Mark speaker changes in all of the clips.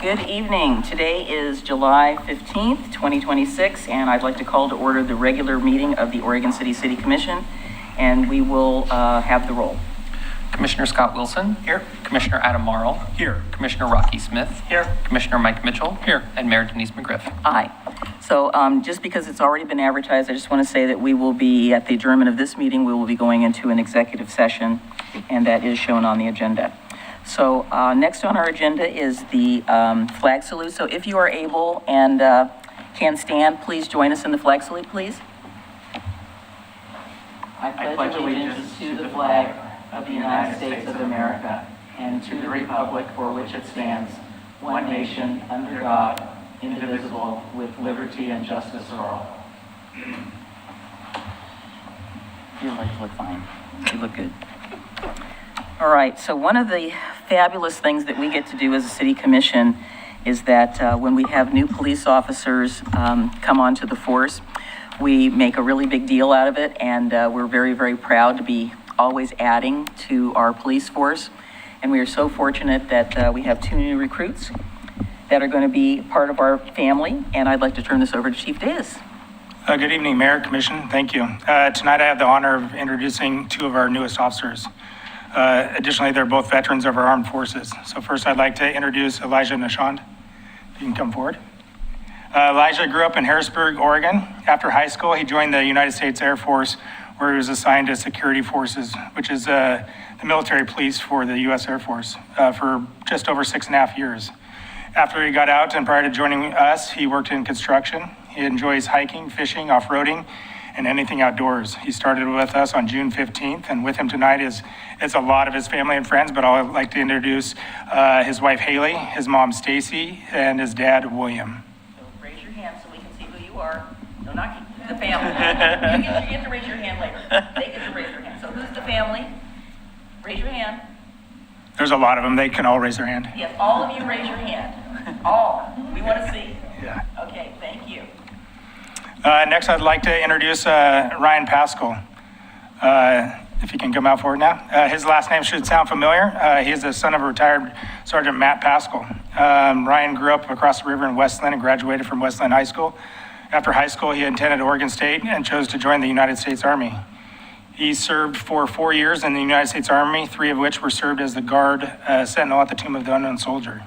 Speaker 1: Good evening. Today is July 15th, 2026, and I'd like to call to order the regular meeting of the Oregon City Commission, and we will have the roll.
Speaker 2: Commissioner Scott Wilson.
Speaker 3: Here.
Speaker 2: Commissioner Adam Marl.
Speaker 3: Here.
Speaker 2: Commissioner Rocky Smith.
Speaker 3: Here.
Speaker 2: Commissioner Mike Mitchell.
Speaker 3: Here.
Speaker 2: And Mayor Denise McGriff.
Speaker 1: Aye. So just because it's already been advertised, I just want to say that we will be, at the adjournment of this meeting, we will be going into an executive session, and that is shown on the agenda. So next on our agenda is the flag salute. So if you are able and can stand, please join us in the flag salute, please. I pledge allegiance to the flag of the United States of America and to the republic for which it stands, one nation, under God, indivisible, with liberty and justice for all. Your legs look fine. You look good. All right, so one of the fabulous things that we get to do as a city commission is that when we have new police officers come onto the force, we make a really big deal out of it, and we're very, very proud to be always adding to our police force. And we are so fortunate that we have 2 new recruits that are going to be part of our family, and I'd like to turn this over to Chief Davis.
Speaker 3: Good evening, Mayor, Commission. Thank you. Tonight I have the honor of introducing 2 of our newest officers. Additionally, they're both veterans of our armed forces. So first I'd like to introduce Elijah Nashand. If you can come forward. Elijah grew up in Harrisburg, Oregon. After high school, he joined the United States Air Force, where he was assigned to security forces, which is the military police for the U.S. Air Force, for just over 6.5 years. After he got out and prior to joining us, he worked in construction. He enjoys hiking, fishing, off-roading, and anything outdoors. He started with us on June 15th, and with him tonight is a lot of his family and friends, but I'd like to introduce his wife, Haley, his mom, Stacy, and his dad, William.
Speaker 1: So raise your hand so we can see who you are. No, not the family. You get to raise your hand later. They get to raise their hand. So who's the family? Raise your hand.
Speaker 3: There's a lot of them. They can all raise their hand.
Speaker 1: Yes, all of you raise your hand. All. We want to see.
Speaker 3: Yeah.
Speaker 1: Okay, thank you.
Speaker 3: Next, I'd like to introduce Ryan Pascal. If you can come out forward now. His last name should sound familiar. He is the son of a retired Sergeant Matt Pascal. Ryan grew up across the river in Westland and graduated from Westland High School. After high school, he attended Oregon State and chose to join the United States Army. He served for 4 years in the United States Army, 3 of which were served as the guard sentinel at the Tomb of the Unknown Soldier.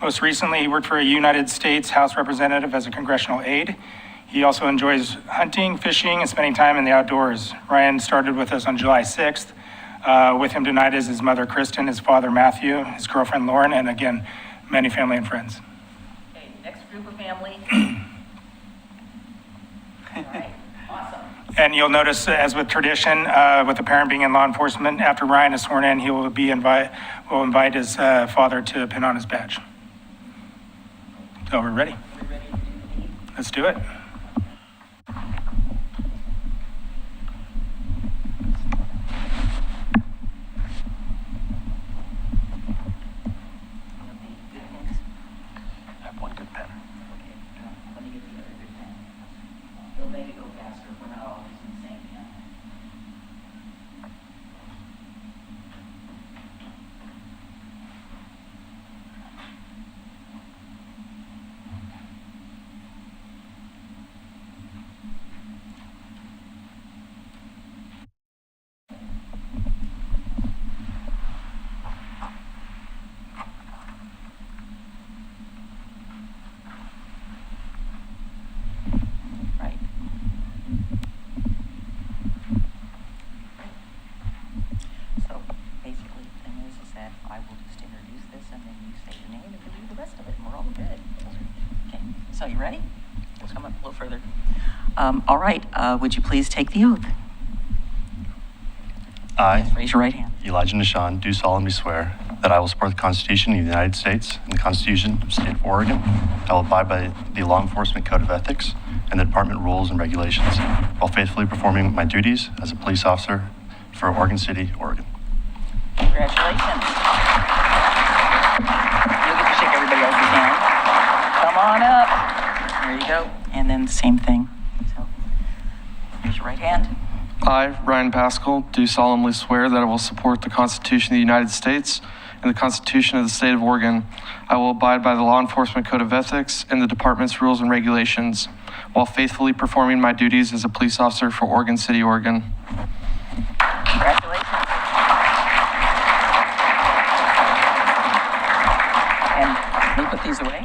Speaker 3: Most recently, he worked for a United States House representative as a congressional aide. He also enjoys hunting, fishing, and spending time in the outdoors. Ryan started with us on July 6th. With him tonight is his mother, Kristen, his father, Matthew, his girlfriend, Lauren, and again, many family and friends.
Speaker 1: Okay, next group of family. All right, awesome.
Speaker 3: And you'll notice, as with tradition, with the parent being in law enforcement, after Ryan is sworn in, he will invite his father to pin on his badge. So we're ready. Let's do it.
Speaker 1: Make it go faster if we're not all using the same pen. So you ready? Let's come up a little further. All right, would you please take the oath?
Speaker 4: I,
Speaker 1: Yes, raise your right hand.
Speaker 4: Elijah Nashand, do solemnly swear that I will support the Constitution of the United States and the Constitution of the State of Oregon. I will abide by the Law Enforcement Code of Ethics and the Department rules and regulations while faithfully performing my duties as a police officer for Oregon City, Oregon.
Speaker 1: Congratulations. You'll get to shake everybody else's hand. Come on up. There you go. And then same thing. So, raise your right hand.
Speaker 5: I, Ryan Pascal, do solemnly swear that I will support the Constitution of the United States and the Constitution of the State of Oregon. I will abide by the Law Enforcement Code of Ethics and the Department's rules and regulations while faithfully performing my duties as a police officer for Oregon City, Oregon.
Speaker 1: Congratulations. And let me put these away.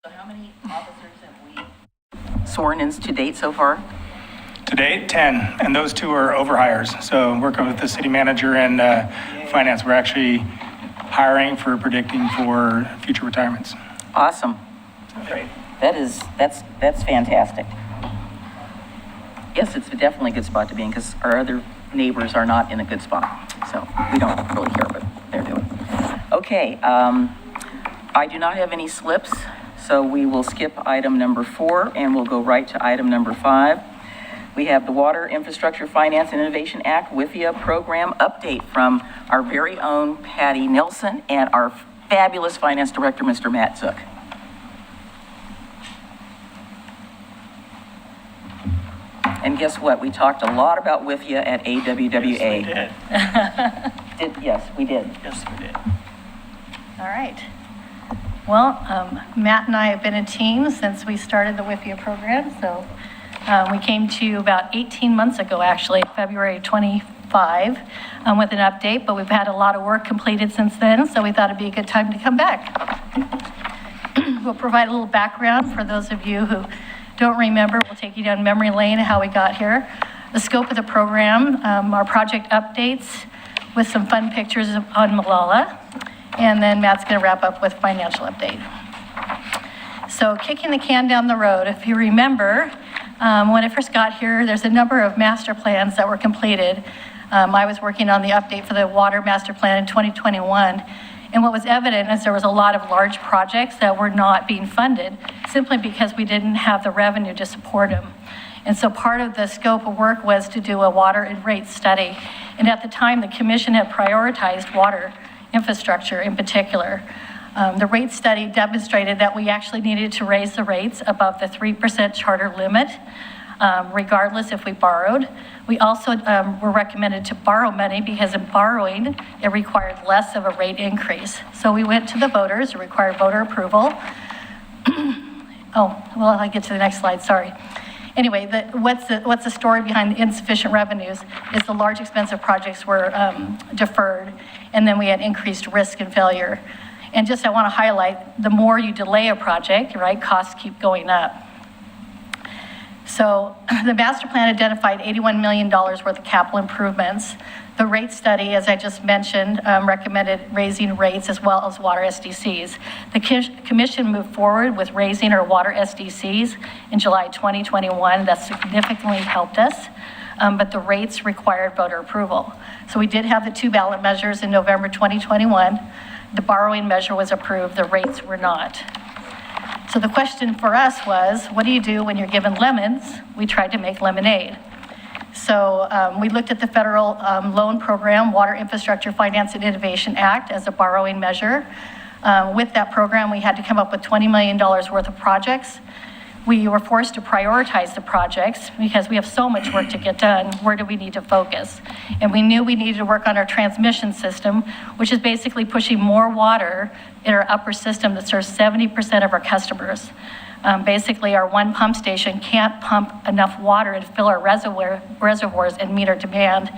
Speaker 1: So how many officers have we sworn in to date so far?
Speaker 3: To date, 10, and those 2 are overhires. So working with the city manager and finance, we're actually hiring for predicting for future retirements.
Speaker 1: Awesome. That's fantastic. Yes, it's definitely a good spot to be in because our other neighbors are not in a good spot. So we don't really care what they're doing. Okay, I do not have any slips, so we will skip item number 4 and we'll go right to item number 5. We have the Water Infrastructure Finance and Innovation Act WIFIA program update from our very own Patty Nelson and our fabulous Finance Director, Mr. Matt Zook. And guess what? We talked a lot about WIFIA at AWWA. Yes, we did.
Speaker 6: Yes, we did.
Speaker 7: All right. Well, Matt and I have been a team since we started the WIFIA program. So we came to you about 18 months ago, actually, February 25, with an update, but we've had a lot of work completed since then, so we thought it'd be a good time to come back. We'll provide a little background for those of you who don't remember. We'll take you down memory lane, how we got here, the scope of the program, our project updates with some fun pictures on Malala, And then Matt's going to wrap up with financial update. So kicking the can down the road, if you remember, when I first got here, there's a number of master plans that were completed. I was working on the update for the water master plan in 2021. And what was evident is there was a lot of large projects that were not being funded simply because we didn't have the revenue to support them. And so part of the scope of work was to do a water and rate study. And at the time, the commission had prioritized water infrastructure in particular. The rate study demonstrated that we actually needed to raise the rates above the 3% charter limit, regardless if we borrowed. We also were recommended to borrow money because in borrowing, it required less of a rate increase. So we went to the voters, it required voter approval. Oh, well, I'll get to the next slide, sorry. Anyway, what's the story behind the insufficient revenues is the large expensive projects were deferred, and then we had increased risk and failure. And just I want to highlight, the more you delay a project, right, costs keep going up. So the master plan identified $81 million worth of capital improvements. The rate study, as I just mentioned, recommended raising rates as well as water SDCs. The commission moved forward with raising our water SDCs in July 2021. That significantly helped us, but the rates required voter approval. So we did have the 2 ballot measures in November 2021. The borrowing measure was approved, the rates were not. So the question for us was, what do you do when you're given lemons? We tried to make lemonade. So we looked at the federal loan program, Water Infrastructure Finance and Innovation Act, as a borrowing measure. With that program, we had to come up with $20 million worth of projects. We were forced to prioritize the projects because we have so much work to get done. Where do we need to focus? And we knew we needed to work on our transmission system, which is basically pushing more water in our upper system that serves 70% of our customers. Basically, our one pump station can't pump enough water and fill our reservoirs and meet our demand.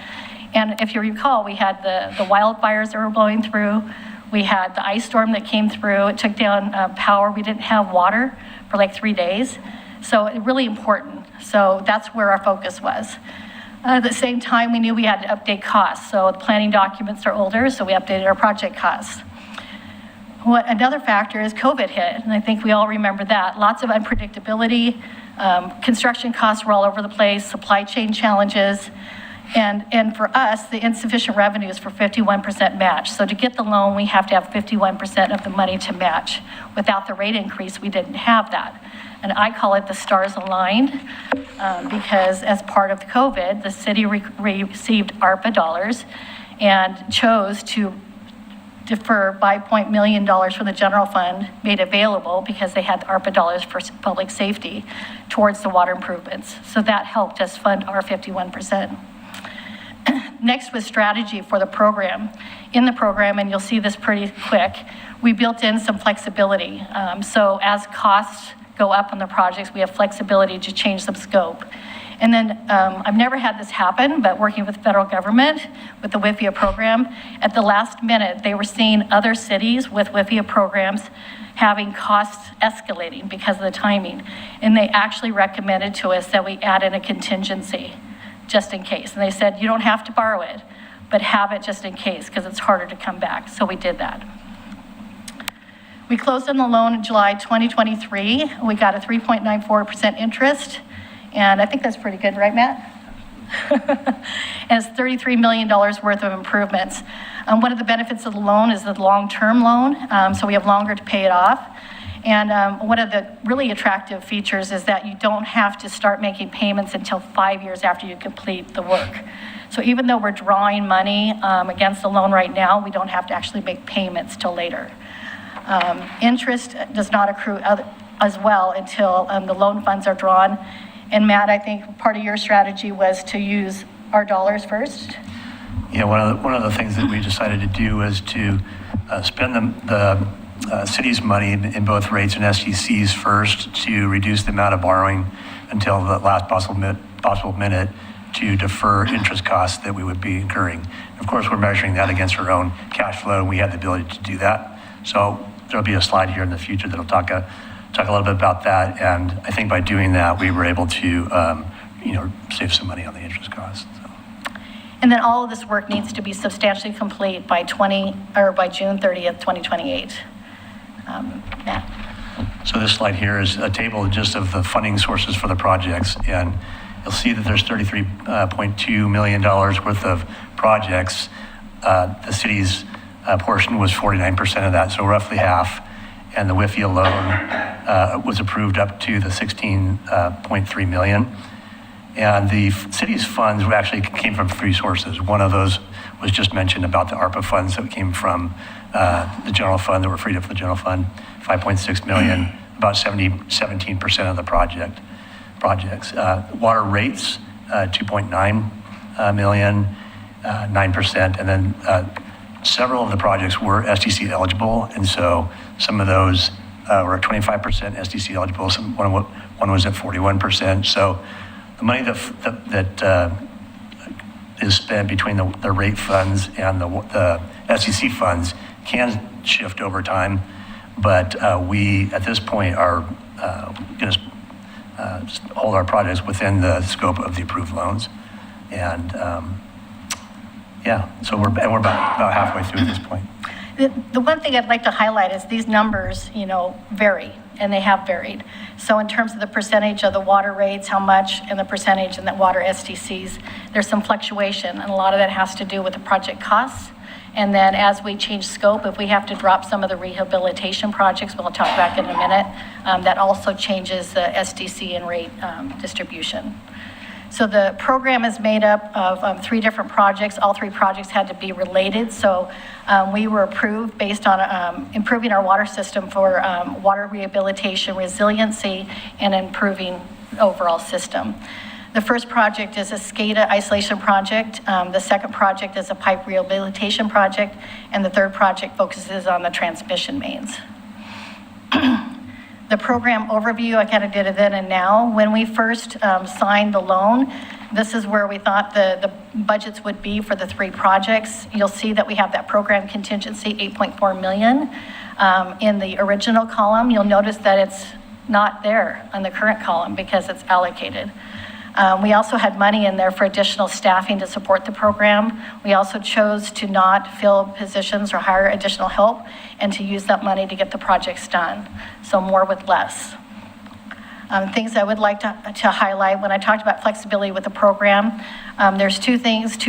Speaker 7: And if you recall, we had the wildfires that were blowing through. We had the ice storm that came through. It took down power. We didn't have water for like 3 days. So it really important. So that's where our focus was. At the same time, we knew we had to update costs. So the planning documents are older, so we updated our project costs. Another factor is COVID hit, and I think we all remember that. Lots of unpredictability, construction costs were all over the place, supply chain challenges, and for us, the insufficient revenue is for 51% match. So to get the loan, we have to have 51% of the money to match. Without the rate increase, we didn't have that. And I call it the stars aligned because as part of COVID, the city received ARPA dollars and chose to defer $5 million from the general fund made available because they had the ARPA dollars for public safety towards the water improvements. So that helped us fund our 51%. Next was strategy for the program. In the program, and you'll see this pretty quick, we built in some flexibility. So as costs go up on the projects, we have flexibility to change some scope. And then I've never had this happen, but working with the federal government, with the WIFIA program, at the last minute, they were seeing other cities with WIFIA programs having costs escalating because of the timing. And they actually recommended to us that we add in a contingency just in case. And they said, you don't have to borrow it, but have it just in case because it's harder to come back. So we did that. We closed on the loan in July 2023. We got a 3.94% interest. And I think that's pretty good, right, Matt? And it's $33 million worth of improvements. One of the benefits of the loan is the long-term loan, so we have longer to pay it off. And one of the really attractive features is that you don't have to start making payments until 5 years after you complete the work. So even though we're drawing money against the loan right now, we don't have to actually make payments till later. Interest does not accrue as well until the loan funds are drawn. And Matt, I think part of your strategy was to use our dollars first.
Speaker 6: Yeah, one of the things that we decided to do was to spend the city's money in both rates and SDCs first to reduce the amount of borrowing until the last possible minute to defer interest costs that we would be incurring. Of course, we're measuring that against our own cash flow, and we have the ability to do that. So there'll be a slide here in the future that'll talk a little bit about that. And I think by doing that, we were able to, save some money on the interest costs. So.
Speaker 7: And then all of this work needs to be substantially complete by by June 30th, 2028. Matt?
Speaker 6: So this slide here is a table just of the funding sources for the projects, and you'll see that there's $33.2 million worth of projects. The city's portion was 49% of that, so roughly half. And the WIFIA loan was approved up to the $16.3 million. And the city's funds actually came from three sources. One of those was just mentioned about the ARPA funds that came from the general fund, that were freed up from the general fund, 5.6 million, about 17% of the projects. Water rates, 2.9 million, 9%, and then several of the projects were SDC eligible, and so some of those were at 25% SDC eligible, one was at 41%. So the money that is spent between the rate funds and the SDC funds can shift over time, but we, at this point, are going to hold our projects within the scope of the approved loans. And so we're about halfway through at this point.
Speaker 7: The one thing I'd like to highlight is these numbers, vary, and they have varied. So in terms of the percentage of the water rates, how much, and the percentage in the water SDCs, there's some fluctuation, and a lot of that has to do with the project costs. And then as we change scope, if we have to drop some of the rehabilitation projects, we'll talk back in a minute, that also changes the SDC and rate distribution. So the program is made up of 3 different projects. All 3 projects had to be related. So we were approved based on improving our water system for water rehabilitation, resiliency, and improving the overall system. The first project is a SCADA isolation project. The second project is a pipe rehabilitation project. And the third project focuses on the transmission mains. The program overview, I kind of did it then and now. When we first signed the loan, this is where we thought the budgets would be for the 3 projects. You'll see that we have that program contingency, 8.4 million. In the original column, you'll notice that it's not there on the current column because it's allocated. We also had money in there for additional staffing to support the program. We also chose to not fill positions or hire additional help and to use that money to get the projects done. So more with less. Things I would like to highlight when I talked about flexibility with the program, there's 2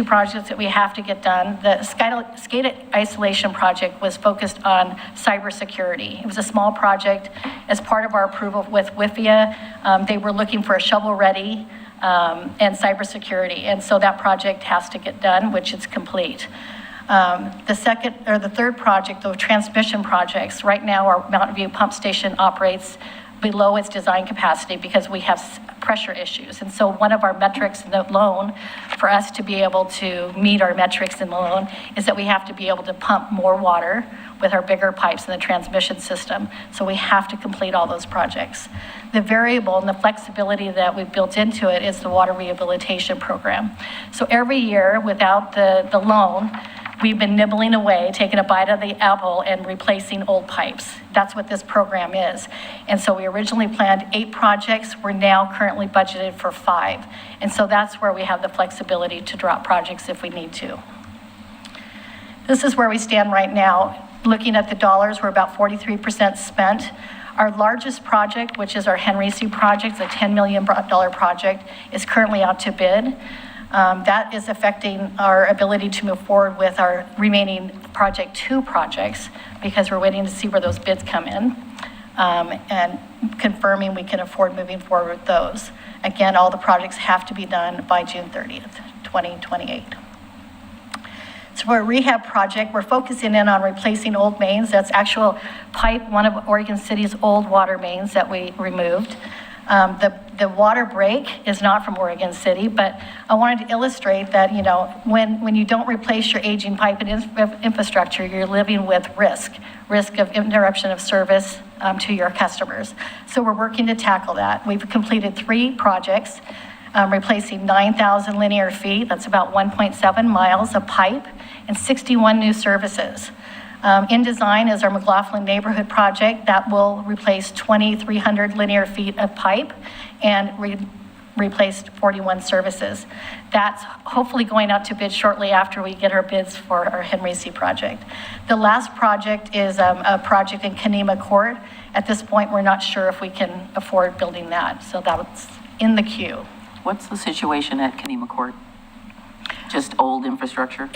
Speaker 7: projects that we have to get done. The SCADA isolation project was focused on cybersecurity. It was a small project. As part of our approval with WIFIA, they were looking for a shovel-ready and cybersecurity, and so that project has to get done, which is complete. The third project, the transmission projects, right now our Mountain View pump station operates below its design capacity because we have pressure issues. And so one of our metrics in the loan, for us to be able to meet our metrics in the loan, is that we have to be able to pump more water with our bigger pipes in the transmission system. So we have to complete all those projects. The variable and the flexibility that we've built into it is the water rehabilitation program. So every year, without the loan, we've been nibbling away, taking a bite of the apple and replacing old pipes. That's what this program is. And so we originally planned 8 projects. We're now currently budgeted for 5. And so that's where we have the flexibility to drop projects if we need to. This is where we stand right now. Looking at the dollars, we're about 43% spent. Our largest project, which is our Henry C project, the $10 million project, is currently out to bid. That is affecting our ability to move forward with our remaining project 2 projects because we're waiting to see where those bids come in and confirming we can afford moving forward with those. Again, all the projects have to be done by June 30th, 2028. So for a rehab project, we're focusing in on replacing old mains. That's actual pipe, one of Oregon City's old water mains that we removed. The water break is not from Oregon City, but I wanted to illustrate that, when you don't replace your aging pipe and infrastructure, you're living with risk of interruption of service to your customers. So we're working to tackle that. We've completed 3 projects, replacing 9,000 linear feet, that's about 1.7 miles of pipe, and 61 new services. In design is our McLaughlin neighborhood project that will replace 2,300 linear feet of pipe and replaced 41 services. That's hopefully going out to bid shortly after we get our bids for our Henry C. project. The last project is a project in Kanema Court. At this point, we're not sure if we can afford building that, so that's in the queue.
Speaker 1: What's the situation at Kanema Court? Just old infrastructure?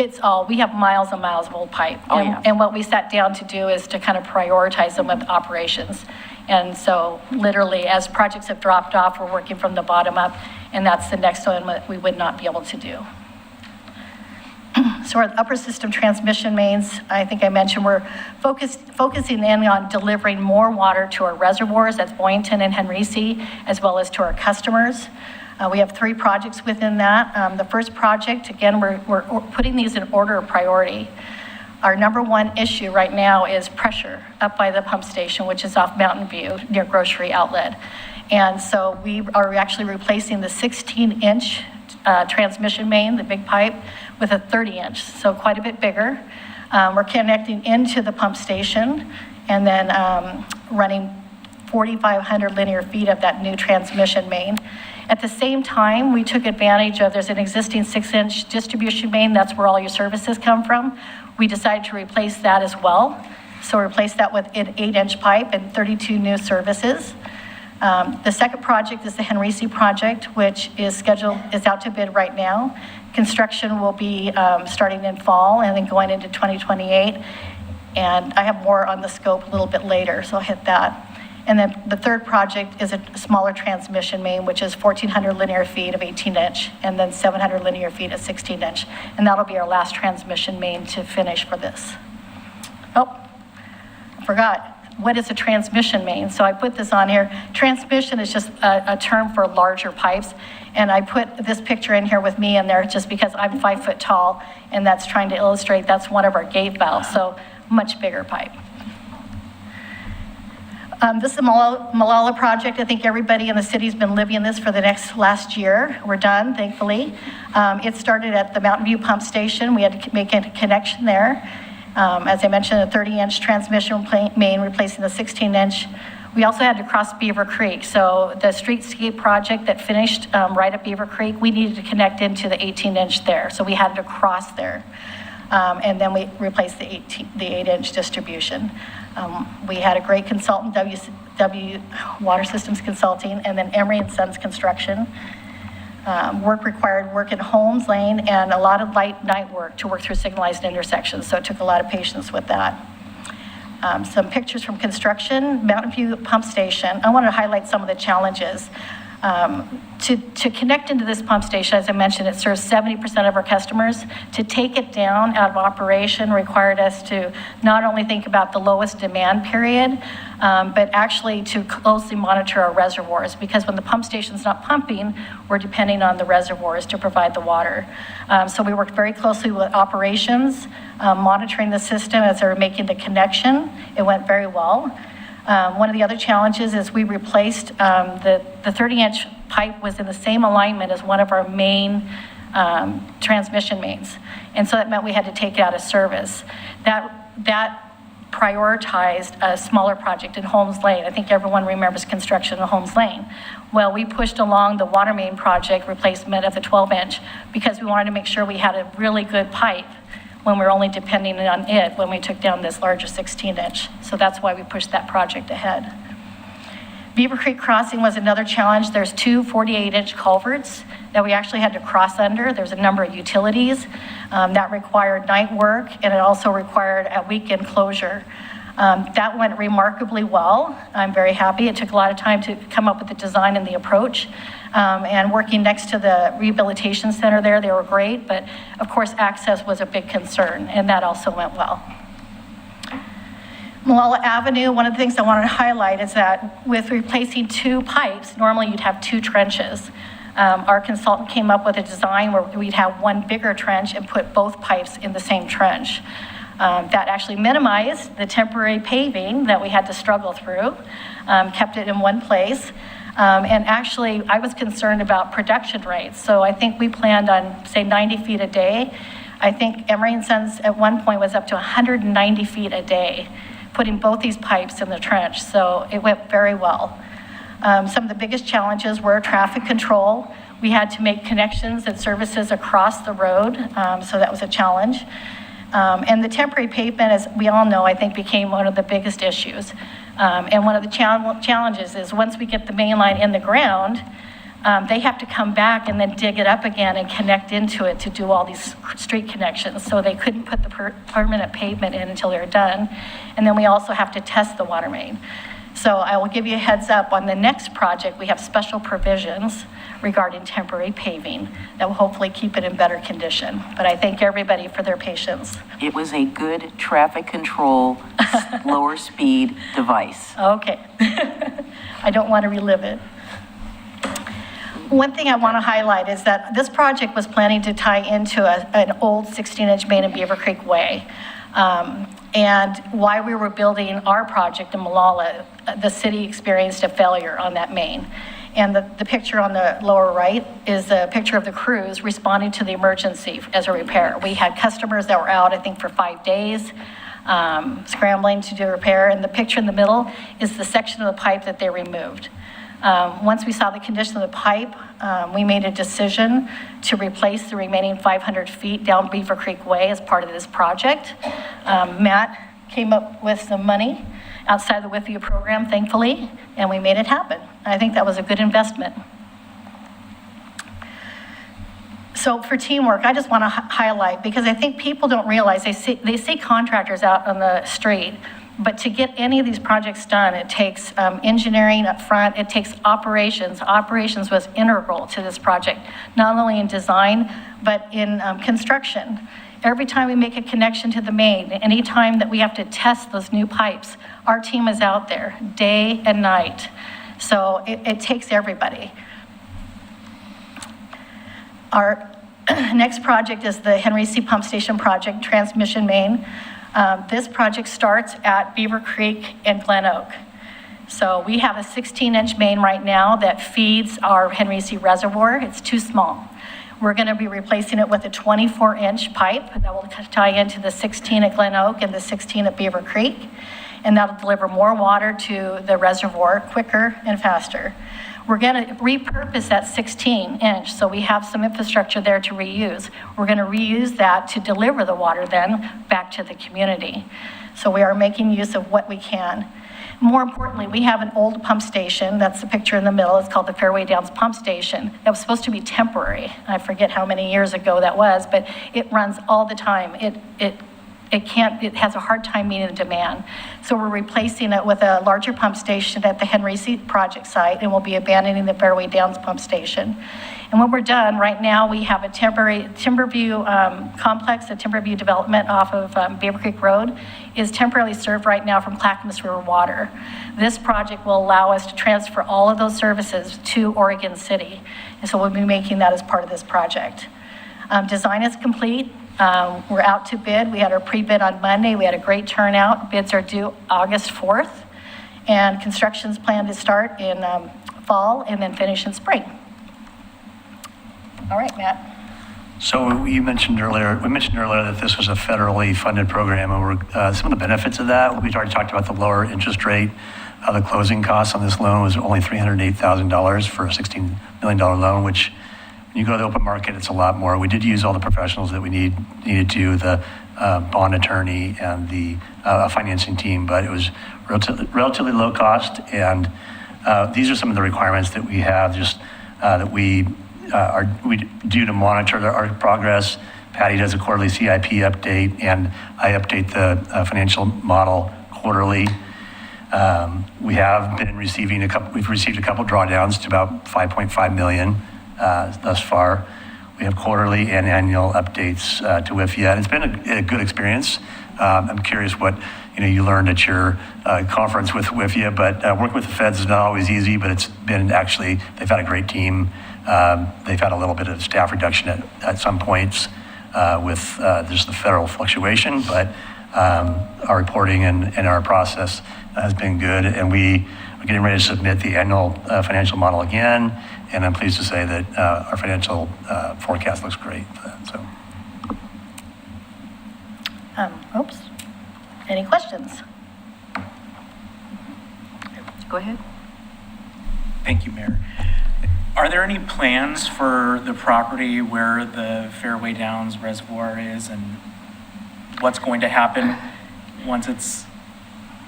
Speaker 7: We have miles and miles of old pipe.
Speaker 1: Oh,
Speaker 7: And-
Speaker 1: yeah.
Speaker 7: And what we sat down to do is to kind of prioritize them with operations. And so literally, as projects have dropped off, we're working from the bottom up, and that's the next one that we would not be able to do. So our upper system transmission mains, I think I mentioned, we're focusing in on delivering more water to our reservoirs, that's Boynton and Henry C., as well as to our customers. We have 3 projects within that. The first project, again, we're putting these in order of priority. Our number one issue right now is pressure up by the pump station, which is off Mountain View near Grocery Outlet. And so we are actually replacing the 16-inch transmission main, the big pipe, with a 30-inch, so quite a bit bigger. We're connecting into the pump station and then running 4,500 linear feet of that new transmission main. At the same time, we took advantage of, there's an existing 6-inch distribution main, that's where all your services come from. We decided to replace that as well. So replace that with an 8-inch pipe and 32 new services. The second project is the Henry C. project, which is out to bid right now. Construction will be starting in fall and then going into 2028. And I have more on the scope a little bit later, so I'll hit that. And then the third project is a smaller transmission main, which is 1,400 linear feet of 18-inch, and then 700 linear feet of 16-inch. And that'll be our last transmission main to finish for this. Oh, I forgot. What is a transmission main? So I put this on here. Transmission is just a term for larger pipes. And I put this picture in here with me in there just because I'm 5 foot tall, and that's trying to illustrate that's one of our gate valves, so much bigger pipe. This is the Malala project. I think everybody in the city's been living this for the last year. We're done, thankfully. It started at the Mountain View pump station. We had to make a connection there. As I mentioned, a 30-inch transmission main replacing the 16-inch. We also had to cross Beaver Creek. So the streetscape project that finished right at Beaver Creek, we needed to connect into the 18-inch there. So we had to cross there. And then we replaced the 8-inch distribution. We had a great consultant, W Water Systems Consulting, and then Emery & Sons Construction. Work required work in Holmes Lane and a lot of light night work to work through signalized intersections, so it took a lot of patience with that. Some pictures from construction, Mountain View Pump Station. I want to highlight some of the challenges. To connect into this pump station, as I mentioned, it serves 70% of our customers. To take it down out of operation required us to not only think about the lowest demand period, but actually to closely monitor our reservoirs, because when the pump station's not pumping, we're depending on the reservoirs to provide the water. So we worked very closely with operations, monitoring the system as they were making the connection. It went very well. One of the other challenges is we replaced the 30-inch pipe was in the same alignment as one of our main transmission mains. And so that meant we had to take it out of service. That prioritized a smaller project in Holmes Lane. I think everyone remembers construction in Holmes Lane. Well, we pushed along the water main project replacement of the 12-inch because we wanted to make sure we had a really good pipe when we're only depending on it when we took down this larger 16-inch. So that's why we pushed that project ahead. Beaver Creek Crossing was another challenge. There's 2 48-inch culverts that we actually had to cross under. There's a number of utilities that required night work, and it also required a weekend closure. That went remarkably well. I'm very happy. It took a lot of time to come up with the design and the approach. And working next to the rehabilitation center there, they were great, but of course access was a big concern, and that also went well. Malala Avenue, one of the things I wanted to highlight is that with replacing 2 pipes, normally you'd have 2 trenches. Our consultant came up with a design where we'd have one bigger trench and put both pipes in the same trench. That actually minimized the temporary paving that we had to struggle through, kept it in one place. And actually, I was concerned about production rates. So I think we planned on, say, 90 feet a day. I think Emery & Sons at one point was up to 190 feet a day, putting both these pipes in the trench. So it went very well. Some of the biggest challenges were traffic control. We had to make connections and services across the road, so that was a challenge. And the temporary pavement, as we all know, I think became one of the biggest issues. And one of the challenges is once we get the main line in the ground, they have to come back and then dig it up again and connect into it to do all these street connections. So they couldn't put the permanent pavement in until they're done. And then we also have to test the water main. So I will give you a heads up on the next project. We have special provisions regarding temporary paving that will hopefully keep it in better condition. But I thank everybody for their patience.
Speaker 1: It was a good traffic control, lower speed device.
Speaker 7: Okay. I don't want to relive it. One thing I want to highlight is that this project was planning to tie into an old 16-inch main in Beaver Creek Way. And while we were building our project in Malala, the city experienced a failure on that main. And the picture on the lower right is a picture of the crews responding to the emergency as a repair. We had customers that were out, I think, for 5 days, scrambling to do repair. And the picture in the middle is the section of the pipe that they removed. Once we saw the condition of the pipe, we made a decision to replace the remaining 500 feet down Beaver Creek Way as part of this project. Matt came up with some money outside the WIFIA program, thankfully, and we made it happen. I think that was a good investment. So for teamwork, I just want to highlight, because I think people don't realize, they see contractors out on the street, but to get any of these projects done, it takes engineering up front, it takes operations. Operations was integral to this project, not only in design, but in construction. Every time we make a connection to the main, anytime that we have to test those new pipes, our team is out there day and night. So it takes everybody. Our next project is the Henry C. Pump Station project, transmission main. This project starts at Beaver Creek and Glen Oak. So we have a 16-inch main right now that feeds our Henry C. reservoir. It's too small. We're going to be replacing it with a 24-inch pipe that will tie into the 16 at Glen Oak and the 16 at Beaver Creek. And that'll deliver more water to the reservoir quicker and faster. We're going to repurpose that 16-inch, so we have some infrastructure there to reuse. We're going to reuse that to deliver the water then back to the community. So we are making use of what we can. More importantly, we have an old pump station. That's the picture in the middle. It's called the Fairway Downs Pump Station. That was supposed to be temporary. I forget how many years ago that was, but it runs all the time. It has a hard time meeting the demand. So we're replacing it with a larger pump station at the Henry C. project site, and we'll be abandoning the Fairway Downs pump station. And when we're done, right now we have a temporary Timberview complex, a Timberview development off of Beaver Creek Road is temporarily served right now from Clackamas River water. This project will allow us to transfer all of those services to Oregon City. And so we'll be making that as part of this project. Design is complete. We're out to bid. We had our pre-bid on Monday. We had a great turnout. Bids are due August 4th. And construction's planned to start in fall and then finish in spring. All right, Matt.
Speaker 6: So we mentioned earlier that this was a federally funded program, and some of the benefits of that, we've already talked about the lower interest rate. The closing costs on this loan was only $308,000 for a $16 million loan, which when you go to the open market, it's a lot more. We did use all the professionals that we needed to, the bond attorney and the financing team, but it was relatively low cost. And these are some of the requirements that we have, just that we do to monitor our progress. Patty does a quarterly CIP update, and I update the financial model quarterly. We have been receiving we've received a couple drawdowns to about 5.5 million thus far. We have quarterly and annual updates to WIFIA, and it's been a good experience. I'm curious what you learned at your conference with WIFIA, but working with the feds is not always easy, but it's been actually, they've had a great team. They've had a little bit of staff reduction at some points with just the federal fluctuation, but our reporting and our process has been good, and we are getting ready to submit the annual financial model again, and I'm pleased to say that our financial forecast looks great. So,
Speaker 7: Oops. Any questions?
Speaker 1: Go ahead.
Speaker 8: Thank you, Mayor. Our Are there any plans for the property where the Fairway Downs Reservoir is and what's going to happen once it's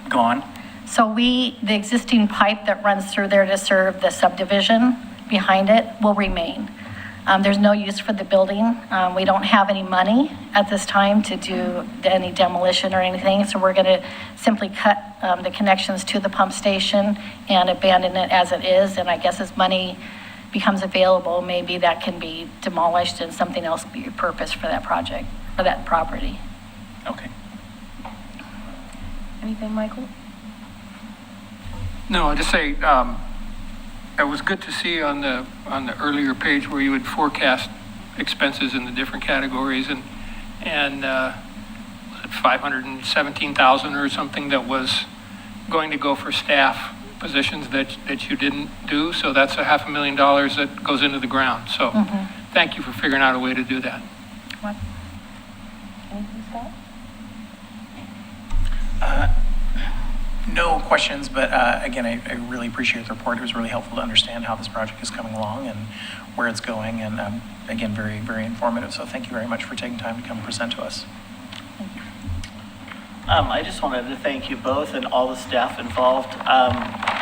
Speaker 8: gone?
Speaker 7: So the existing pipe that runs through there to serve the subdivision behind it will remain. There's no use for the building. We don't have any money at this time to do any demolition or anything, so we're going to simply cut the connections to the pump station and abandon it as it is, and I guess as money becomes available, maybe that can be demolished and something else be repurposed for that project, for that property.
Speaker 8: Okay.
Speaker 1: Anything, Michael?
Speaker 9: No, I just say, it was good to see on the earlier page where you would forecast expenses in the different categories and 517,000 or something that was going to go for staff positions that you didn't do. So that's $500,000 that goes into the ground. So thank you for figuring out a way to do that.
Speaker 1: What? Anything, Scott?
Speaker 10: No questions, but again, I really appreciate the report. It was really helpful to understand how this project is coming along and where it's going, and again, very, very informative. So thank you very much for taking time to come present to us.
Speaker 11: I just wanted to thank you both and all the staff involved.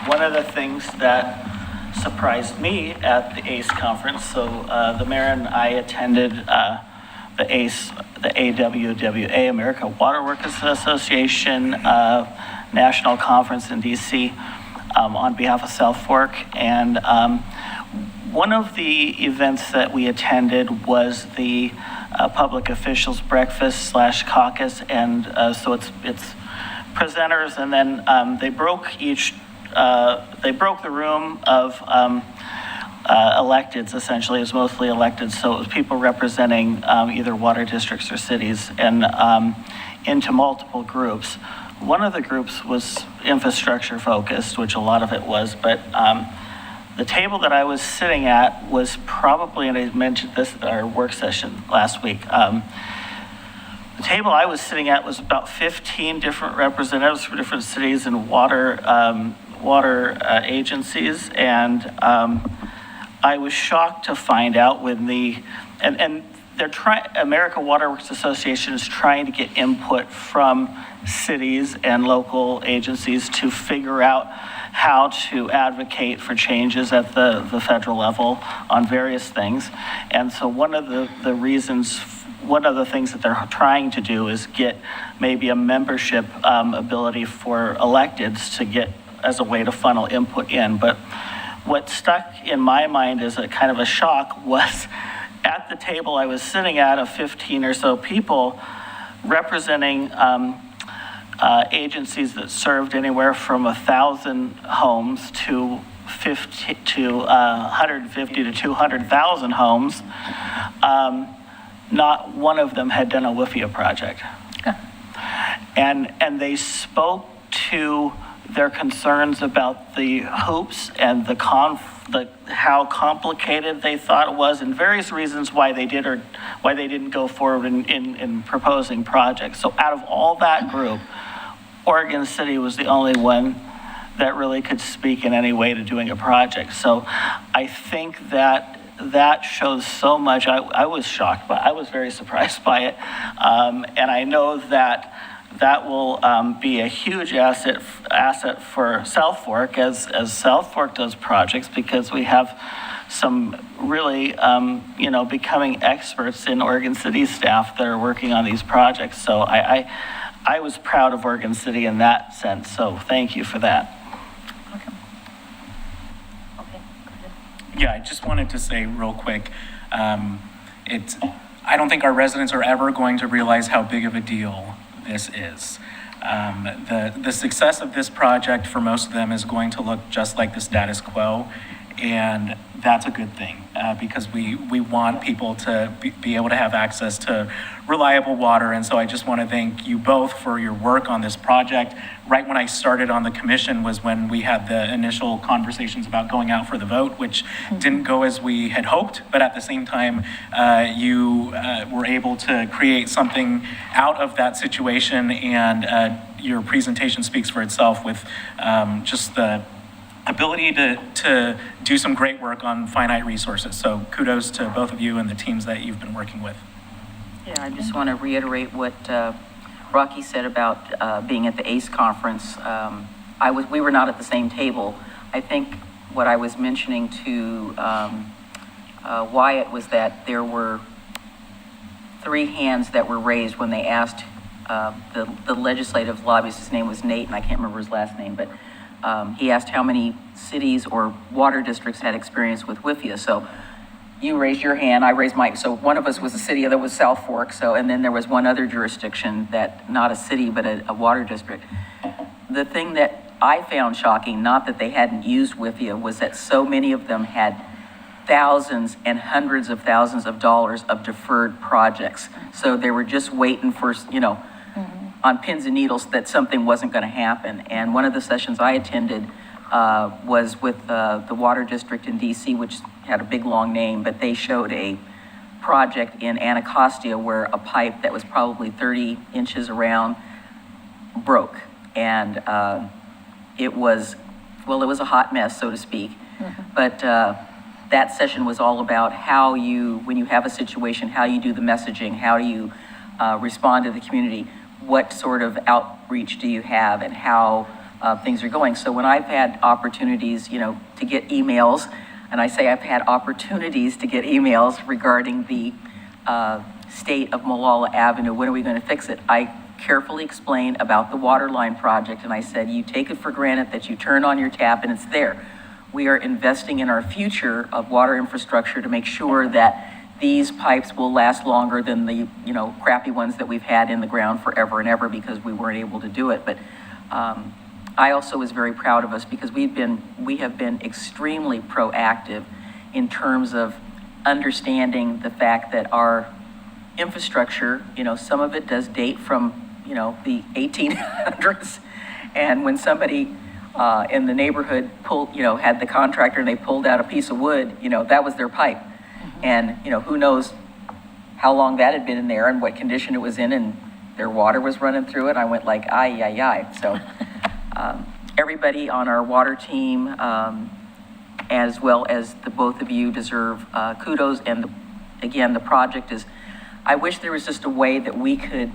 Speaker 11: One of the things that surprised me at the ACE conference, so the mayor and I attended the ACE, the AWWA, America Water Workers Association National Conference in DC on behalf of South Fork. And one of the events that we attended was the public officials breakfast / caucus, and so it's presenters, and then they broke the room of electeds. Essentially, it was mostly elected, so it was people representing either water districts or cities, and into multiple groups. One of the groups was infrastructure focused, which a lot of it was, but the table that I was sitting at was probably, and I mentioned this at our work session last week, the table I was sitting at was about 15 different representatives from different cities and water agencies, and I was shocked to find out when America Water Works Association is trying to get input from cities and local agencies to figure out how to advocate for changes at the federal level on various things. And so one of the things that they're trying to do is get maybe a membership ability for electeds to get as a way to funnel input in. But what stuck in my mind as a kind of a shock was at the table I was sitting at of 15 or so people representing agencies that served anywhere from 1,000 homes to 150 to 200,000 homes. Not one of them had done a WIFIA project. And they spoke to their concerns about the hoops and how complicated they thought it was, and various reasons why they did or why they didn't go forward in proposing projects. So out of all that group, Oregon City was the only one that really could speak in any way to doing a project. So I think that shows so much. I was shocked, but I was very surprised by it. And I know that will be a huge asset for South Fork as South Fork does projects, because we have some really, becoming experts in Oregon City staff that are working on these projects. So I was proud of Oregon City in that sense. So thank you for that.
Speaker 1: Okay, go ahead.
Speaker 8: Yeah, I just wanted to say real quick, I don't think our residents are ever going to realize how big of a deal this is. The success of this project for most of them is going to look just like the status quo, and that's a good thing because we want people to be able to have access to reliable water. And so I just want to thank you both for your work on this project. Right when I started on the commission was when we had the initial conversations about going out for the vote, which didn't go as we had hoped, but at the same time, you were able to create something out of that situation, and your presentation speaks for itself with just the ability to do some great work on finite resources. So kudos to both of you and the teams that you've been working with.
Speaker 1: Yeah, I just want to reiterate what Rocky said about being at the ACE conference. We were not at the same table. I think what I was mentioning to Wyatt was that there were 3 hands that were raised when they asked the legislative lobbyist. His name was Nate, and I can't remember his last name, but he asked how many cities or water districts had experience with WIFIA. So you raised your hand, I raised mine. So one of us was a city, the other was South Fork. So, and then there was one other jurisdiction that, not a city, but a water district. The thing that I found shocking, not that they hadn't used WIFIA, was that so many of them had thousands and hundreds of thousands of dollars of deferred projects. So they were just waiting for, on pins and needles that something wasn't going to happen. And one of the sessions I attended was with the water district in DC, which had a big long name, but they showed a project in Anacostia where a pipe that was probably 30 inches around broke. And it was a hot mess, so to speak. But that session was all about how you, when you have a situation, how you do the messaging, how do you respond to the community, what sort of outreach do you have, and how things are going. So when I've had opportunities, to get emails, and I say I've had opportunities to get emails regarding the state of Malala Avenue, when are we going to fix it? I carefully explained about the water line project, and I said, you take it for granted that you turn on your tap and it's there. We are investing in our future of water infrastructure to make sure that these pipes will last longer than the, crappy ones that we've had in the ground forever and ever because we weren't able to do it. But I also was very proud of us because we have been extremely proactive in terms of understanding the fact that our infrastructure, some of it does date from, the 1800s. And when somebody in the neighborhood had the contractor and they pulled out a piece of wood, that was their pipe. And, who knows how long that had been in there and what condition it was in, and their water was running through it. I went like, ay. So everybody on our water team, as well as the both of you, deserve kudos. And again, the project is, I wish there was just a way that we could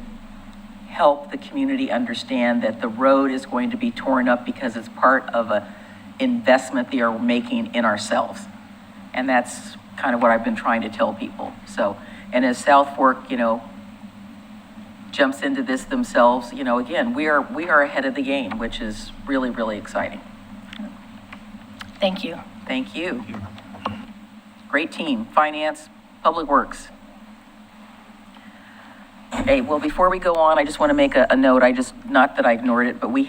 Speaker 1: help the community understand that the road is going to be torn up because it's part of an investment they are making in ourselves. And that's kind of what I've been trying to tell people. So, and as South Fork, jumps into this themselves, again, we are ahead of the game, which is really, really exciting.
Speaker 7: Thank you.
Speaker 1: Thank you. Great team, finance, public works. Hey, well, before we go on, I just want to make a note. Not that I ignored it, but we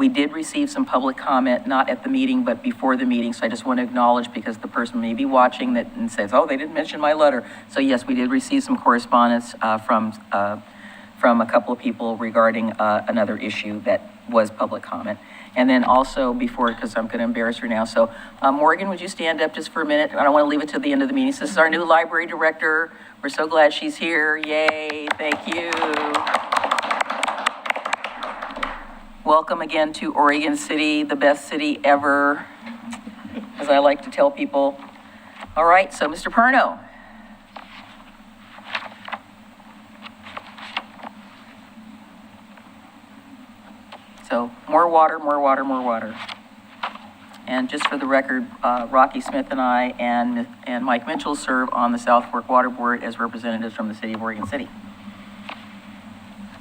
Speaker 1: did receive some public comment, not at the meeting, but before the meeting. So I just want to acknowledge, because the person may be watching that and says, oh, they didn't mention my letter. So yes, we did receive some correspondence from a couple of people regarding another issue that was public comment. And then also because I'm going to embarrass her now. So Morgan, would you stand up just for a minute? I don't want to leave it to the end of the meeting. So this is our new library director. We're so glad she's here. Yay, thank you. Welcome again to Oregon City, the best city ever, as I like to tell people. All right, so Mr. Perno. So more water. And just for the record, Rocky Smith and I and Mike Mitchell serve on the South Fork Water Board as representatives from the city of Oregon City.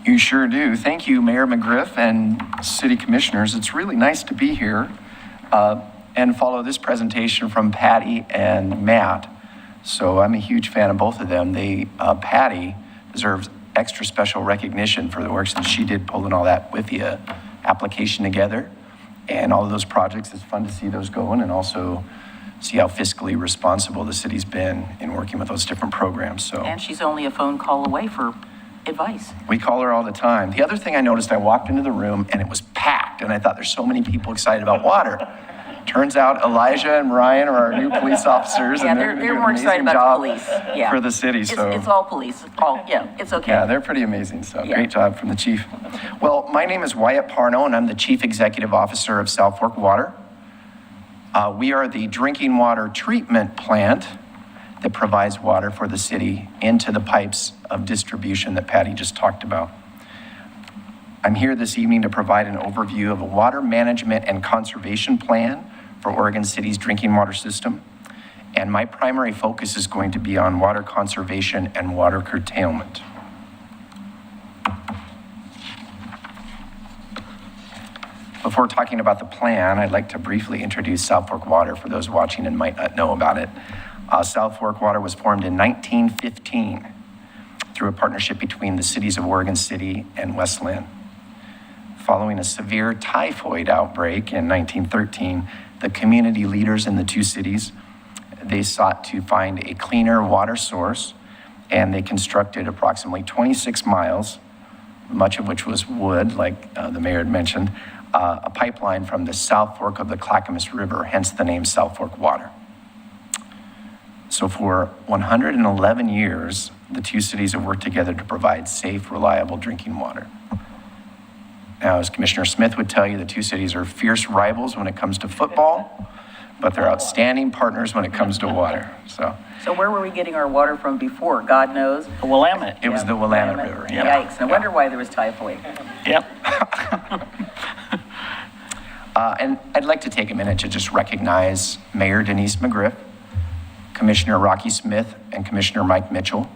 Speaker 12: You sure do. Thank you, Mayor McGriff and city commissioners. It's really nice to be here and follow this presentation from Patty and Matt. So I'm a huge fan of both of them. Patty deserves extra special recognition for the work that she did pulling all that WIFIA application together. And all of those projects, it's fun to see those going and also see how fiscally responsible the city's been in working with those different programs. So,
Speaker 1: and she's only a phone call away for advice.
Speaker 12: We call her all the time. The other thing I noticed, I walked into the room and it was packed, and I thought there's so many people excited about water. Turns out Elijah and Ryan are our new police officers, and they're doing
Speaker 1: more
Speaker 12: an
Speaker 1: excited
Speaker 12: amazing
Speaker 1: about
Speaker 12: job
Speaker 1: the police
Speaker 12: for the city.
Speaker 1: It's all police. It's okay.
Speaker 12: Yeah, they're pretty amazing. So great job from the chief. Well, my name is Wyatt Parno, and I'm the Chief Executive Officer of South Fork Water. We are the drinking water treatment plant that provides water for the city into the pipes of distribution that Patty just talked about. I'm here this evening to provide an overview of a water management and conservation plan for Oregon City's drinking water system. And my primary focus is going to be on water conservation and water curtailment. Before talking about the plan, I'd like to briefly introduce South Fork Water for those watching and might not know about it. South Fork Water was formed in 1915 through a partnership between the cities of Oregon City and West Linn. Following a severe typhoid outbreak in 1913, the community leaders in the two cities, they sought to find a cleaner water source, and they constructed approximately 26 miles, much of which was wood, like the mayor had mentioned, a pipeline from the South Fork of the Clackamas River, hence the name South Fork Water. So for 111 years, the two cities have worked together to provide safe, reliable drinking water. Now, as Commissioner Smith would tell you, the two cities are fierce rivals when it comes to football, but they're outstanding partners when it comes to water. So
Speaker 1: where were we getting our water from before? God knows.
Speaker 11: The Willamette.
Speaker 12: it was the Willamette River. Yeah.
Speaker 1: Yikes, no wonder why there was typhoid.
Speaker 11: Yep.
Speaker 12: And I'd like to take a minute to just recognize Mayor Denise McGriff, Commissioner Rocky Smith, and Commissioner Mike Mitchell.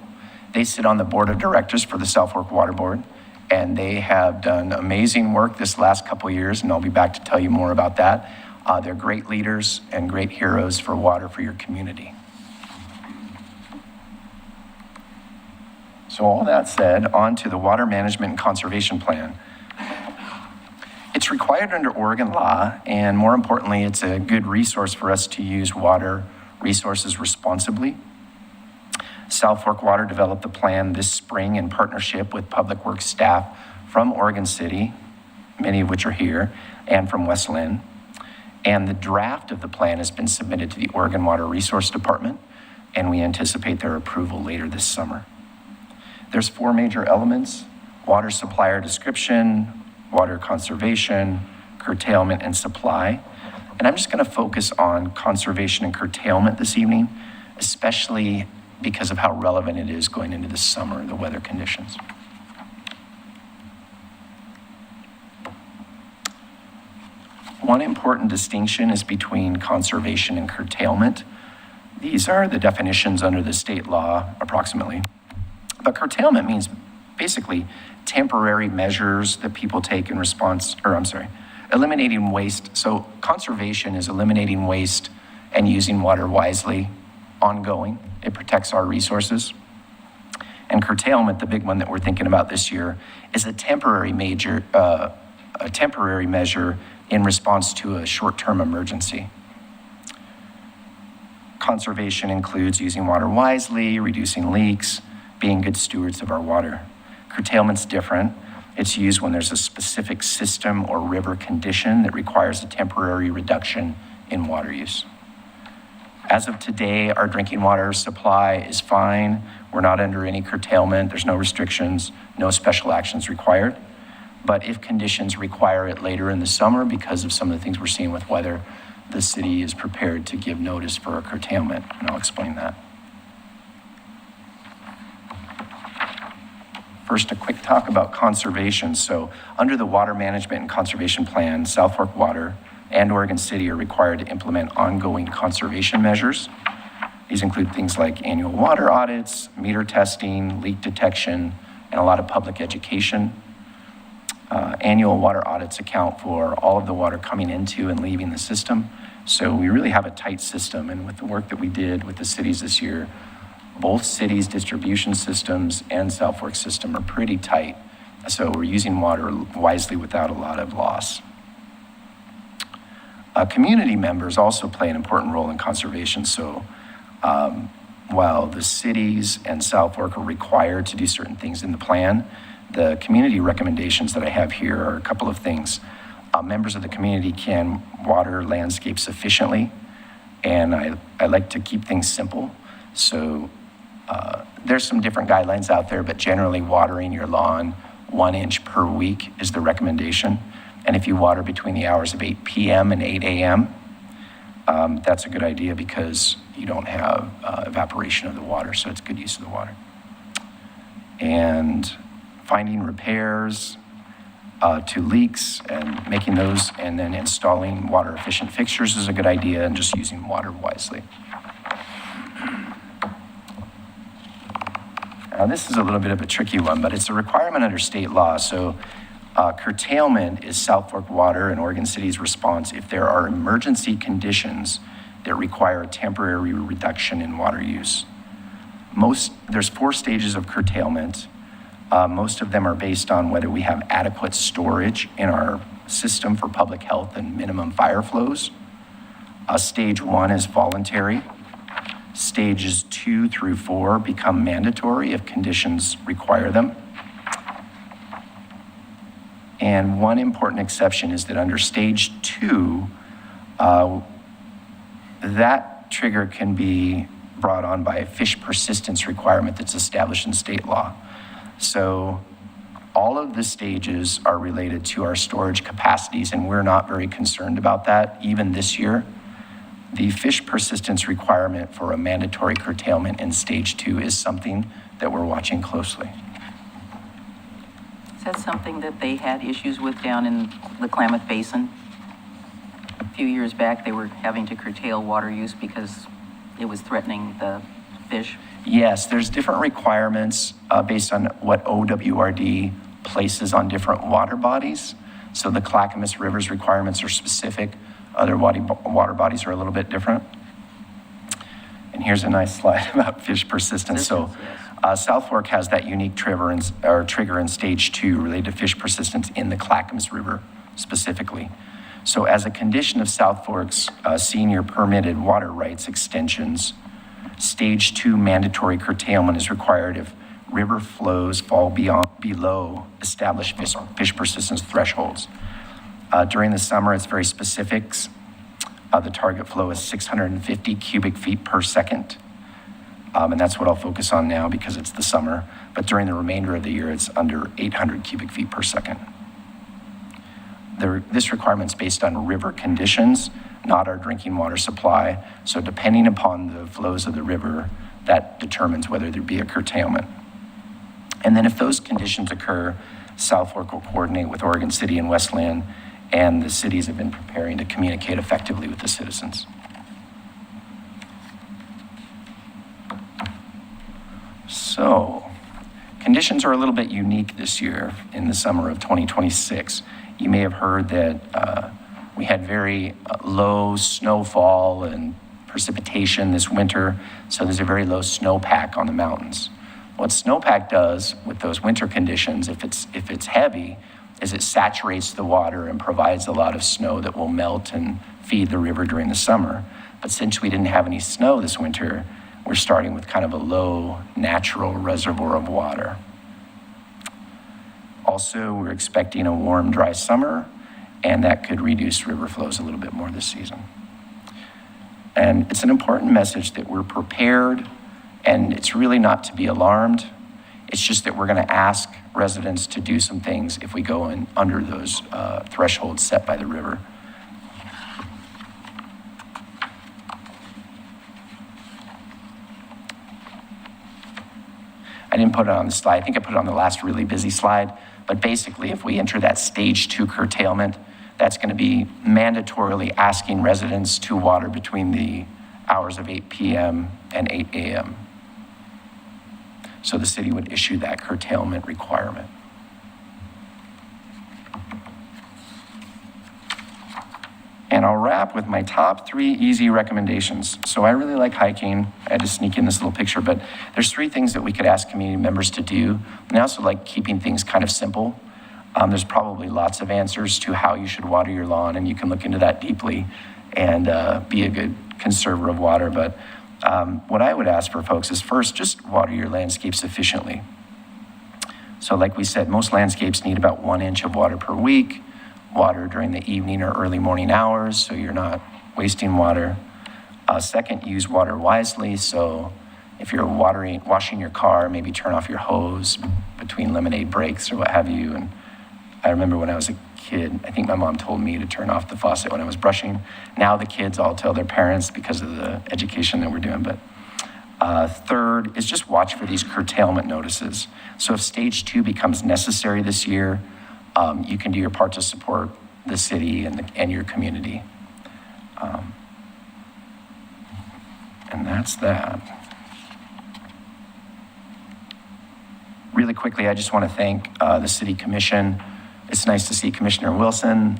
Speaker 12: They sit on the board of directors for the South Fork Water Board, and they have done amazing work this last couple of years, and I'll be back to tell you more about that. They're great leaders and great heroes for water for your community. So all that said, on to the Water Management and Conservation Plan. It's required under Oregon law, and more importantly, it's a good resource for us to use water resources responsibly. South Fork Water developed the plan this spring in partnership with Public Works staff from Oregon City, many of which are here, and from West Linn. And the draft of the plan has been submitted to the Oregon Water Resource Department, and we anticipate their approval later this summer. There's 4 major elements: water supplier description, water conservation, curtailment, and supply. And I'm just going to focus on conservation and curtailment this evening, especially because of how relevant it is going into the summer, the weather conditions. One important distinction is between conservation and curtailment. These are the definitions under the state law, approximately. But curtailment means basically temporary measures that people take in response, eliminating waste. So conservation is eliminating waste and using water wisely, ongoing. It protects our resources. And curtailment, the big one that we're thinking about this year, is a temporary measure in response to a short-term emergency. Conservation includes using water wisely, reducing leaks, being good stewards of our water. Curtailment's different. It's used when there's a specific system or river condition that requires a temporary reduction in water use. As of today, our drinking water supply is fine. We're not under any curtailment. There's no restrictions, no special actions required. But if conditions require it later in the summer because of some of the things we're seeing with weather, the city is prepared to give notice for a curtailment, and I'll explain that. First, a quick talk about conservation. So under the Water Management and Conservation Plan, South Fork Water and Oregon City are required to implement ongoing conservation measures. These include things like annual water audits, meter testing, leak detection, and a lot of public education. Annual water audits account for all of the water coming into and leaving the system. So we really have a tight system, and with the work that we did with the cities this year, both cities' distribution systems and South Fork system are pretty tight. So we're using water wisely without a lot of loss. Community members also play an important role in conservation. So while the cities and South Fork are required to do certain things in the plan, the community recommendations that I have here are a couple of things. Members of the community can water landscapes efficiently, and I like to keep things simple. So there's some different guidelines out there, but generally watering your lawn 1 inch per week is the recommendation. And if you water between the hours of 8 p.m. and 8 a.m., that's a good idea because you don't have evaporation of the water, so it's good use of the water. And finding repairs to leaks and making those, and then installing water efficient fixtures is a good idea, and just using water wisely. Now, this is a little bit of a tricky one, but it's a requirement under state law. So curtailment is South Fork Water and Oregon City's response if there are emergency conditions that require a temporary reduction in water use. There's 4 stages of curtailment. Most of them are based on whether we have adequate storage in our system for public health and minimum fire flows. Stage 1 is voluntary. Stages 2 through 4 become mandatory if conditions require them. And one important exception is that under stage 2, that trigger can be brought on by a fish persistence requirement that's established in state law. So all of the stages are related to our storage capacities, and we're not very concerned about that even this year. The fish persistence requirement for a mandatory curtailment in stage 2 is something that we're watching closely.
Speaker 1: Is that something that they had issues with down in the Klamath Basin? A few years back, they were having to curtail water use because it was threatening the fish.
Speaker 12: Yes, there's different requirements based on what OWRD places on different water bodies. So the Clackamas River's requirements are specific. Other water bodies are a little bit different. And here's a nice slide about fish persistence. So South Fork has that unique trigger in stage 2 related to fish persistence in the Clackamas River specifically. So as a condition of South Fork's senior permitted water rights extensions, stage 2 mandatory curtailment is required if river flows fall below established fish persistence thresholds. During the summer, it's very specific. The target flow is 650 cubic feet per second. And that's what I'll focus on now because it's the summer. But during the remainder of the year, it's under 800 cubic feet per second. This requirement's based on river conditions, not our drinking water supply. So depending upon the flows of the river, that determines whether there be a curtailment. And then if those conditions occur, South Fork will coordinate with Oregon City and Westland, and the cities have been preparing to communicate effectively with the citizens. So, conditions are a little bit unique this year in the summer of 2026. You may have heard that we had very low snowfall and precipitation this winter, so there's a very low snowpack on the mountains. What snowpack does with those winter conditions, if it's heavy, is it saturates the water and provides a lot of snow that will melt and feed the river during the summer. But since we didn't have any snow this winter, we're starting with kind of a low natural reservoir of water. Also, we're expecting a warm, dry summer, and that could reduce river flows a little bit more this season. And it's an important message that we're prepared, and it's really not to be alarmed. It's just that we're going to ask residents to do some things if we go in under those thresholds set by the river. I didn't put it on the slide. I think I put it on the last really busy slide. But basically, if we enter that stage 2 curtailment, that's going to be mandatorily asking residents to water between the hours of 8 p.m. and 8 a.m. So the city would issue that curtailment requirement. And I'll wrap with my top 3 easy recommendations. So I really like hiking. I had to sneak in this little picture, but there's 3 things that we could ask community members to do. And I also like keeping things kind of simple. There's probably lots of answers to how you should water your lawn, and you can look into that deeply and be a good conserver of water. But what I would ask for folks is first, just water your landscapes efficiently. So like we said, most landscapes need about 1 inch of water per week. Water during the evening or early morning hours, so you're not wasting water. Second, use water wisely. So if you're washing your car, maybe turn off your hose between lemonade breaks or what have you, and I remember when I was a kid, I think my mom told me to turn off the faucet when I was brushing. Now the kids all tell their parents because of the education that we're doing. But third is just watch for these curtailment notices. So if stage 2 becomes necessary this year, you can do your part to support the city and your community. And that's that. Really quickly, I just want to thank the City Commission. It's nice to see Commissioner Wilson.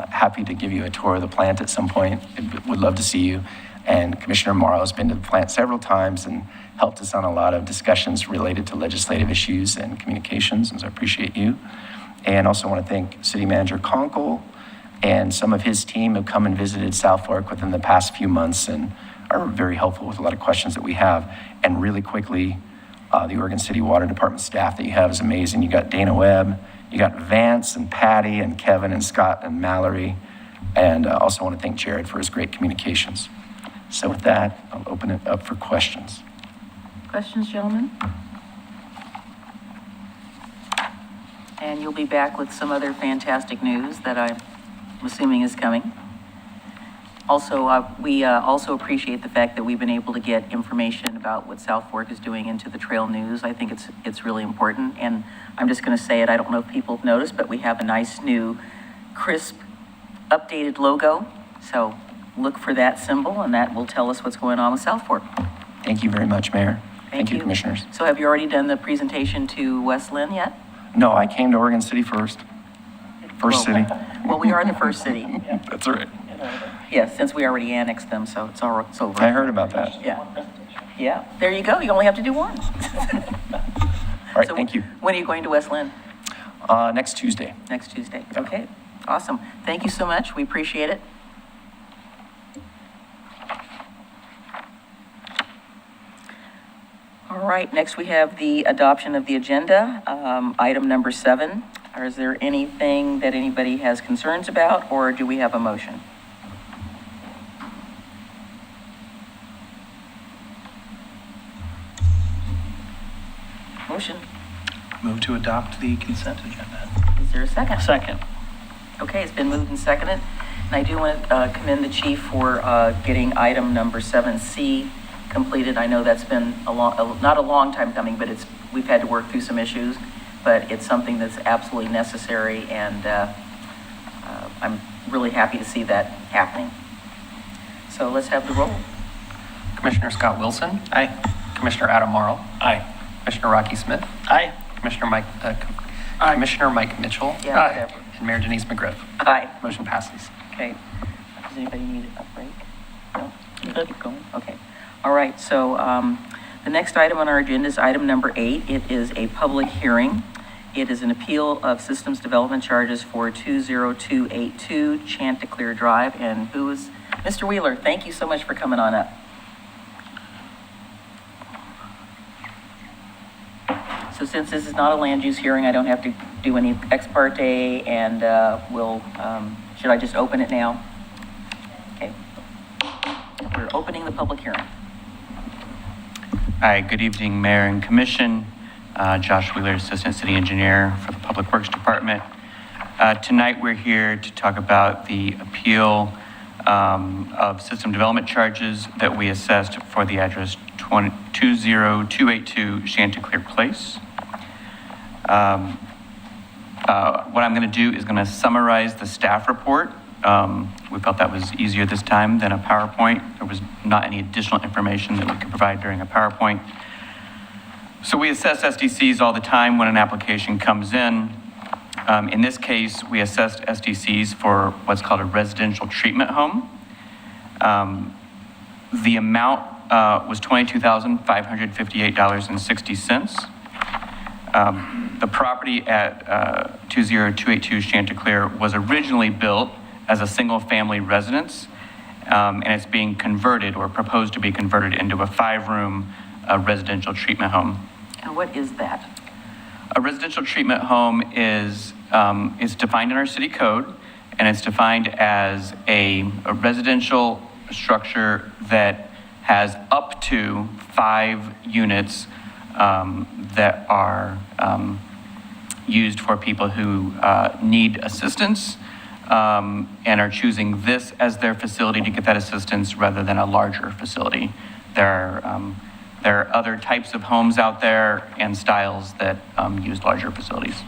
Speaker 12: Happy to give you a tour of the plant at some point. Would love to see you. And Commissioner Morrow has been to the plant several times and helped us on a lot of discussions related to legislative issues and communications, and so I appreciate you. And also want to thank City Manager Conkle and some of his team have come and visited South Fork within the past few months and are very helpful with a lot of questions that we have. And really quickly, the Oregon City Water Department staff that you have is amazing. You got Dana Webb, you got Vance and Patty and Kevin and Scott and Mallory. And also want to thank Jared for his great communications. So with that, I'll open it up for questions.
Speaker 1: Questions, gentlemen? And you'll be back with some other fantastic news that I'm assuming is coming. Also, we also appreciate the fact that we've been able to get information about what South Fork is doing into the trail news. I think it's really important, and I'm just going to say it. I don't know if people have noticed, but we have a nice new, crisp, updated logo. So look for that symbol, and that will tell us what's going on with South Fork.
Speaker 12: Thank you very much, Mayor. Thank you, Commissioners.
Speaker 1: So have you already done the presentation to West Lynn yet?
Speaker 12: No, I came to Oregon City first. First city.
Speaker 1: Well, we are the first city.
Speaker 12: That's right.
Speaker 1: Yes, since we already annexed them, so it's over.
Speaker 12: I heard about that.
Speaker 1: Yeah. Yeah, there you go. You only have to do one.
Speaker 12: All right,
Speaker 1: So
Speaker 12: thank you.
Speaker 1: When are you going to West Lynn?
Speaker 12: Next Tuesday.
Speaker 1: Next Tuesday. Okay, awesome. Thank you so much. We appreciate it. All right, next we have the adoption of the agenda, item number 7. Is there anything that anybody has concerns about, or do we have a motion? Motion.
Speaker 10: Move to adopt the consent agenda.
Speaker 1: Is there a second?
Speaker 11: Second.
Speaker 1: Okay, it's been moved and seconded. And I do want to commend the chief for getting item number 7C completed. I know that's been not a long time coming, but we've had to work through some issues, but it's something that's absolutely necessary, and I'm really happy to see that happening. So let's have the roll.
Speaker 2: Commissioner Scott Wilson.
Speaker 10: Aye.
Speaker 2: Commissioner Adam Morrow.
Speaker 8: Aye.
Speaker 2: Commissioner Rocky Smith.
Speaker 11: Aye.
Speaker 2: Commissioner Mike Mitchell.
Speaker 1: Yeah, whatever.
Speaker 2: And Mayor Denise McGriff.
Speaker 1: Aye.
Speaker 2: Motion passes.
Speaker 1: Okay. Does anybody need a break? No? Good. Keep going? Okay. All right, so the next item on our agenda is item number 8. It is a public hearing. It is an appeal of systems development charges for 20282 Chanticleer Drive. And who is, Mr. Wheeler, thank you so much for coming on up. So since this is not a land use hearing, I don't have to do any ex parte, and should I just open it now? Okay. We're opening the public hearing.
Speaker 13: Hi, good evening, Mayor and Commission. Josh Wheeler, Assistant City Engineer for the Public Works Department. Tonight, we're here to talk about the appeal of system development charges that we assessed for the address 20282 Chanticleer Place. What I'm going to do is going to summarize the staff report. We felt that was easier this time than a PowerPoint. There was not any additional information that we could provide during a PowerPoint. So we assess SDCs all the time when an application comes in. In this case, we assessed SDCs for what's called a residential treatment home. The amount was $22,558.60. The property at 20282 Chanticleer was originally built as a single-family residence, and it's being converted or proposed to be converted into a 5-room residential treatment home.
Speaker 1: And what is that?
Speaker 13: A residential treatment home is defined in our city code, and it's defined as a residential structure that has up to 5 units that are used for people who need assistance and are choosing this as their facility to get that assistance rather than a larger facility. There are other types of homes out there and styles that use larger facilities.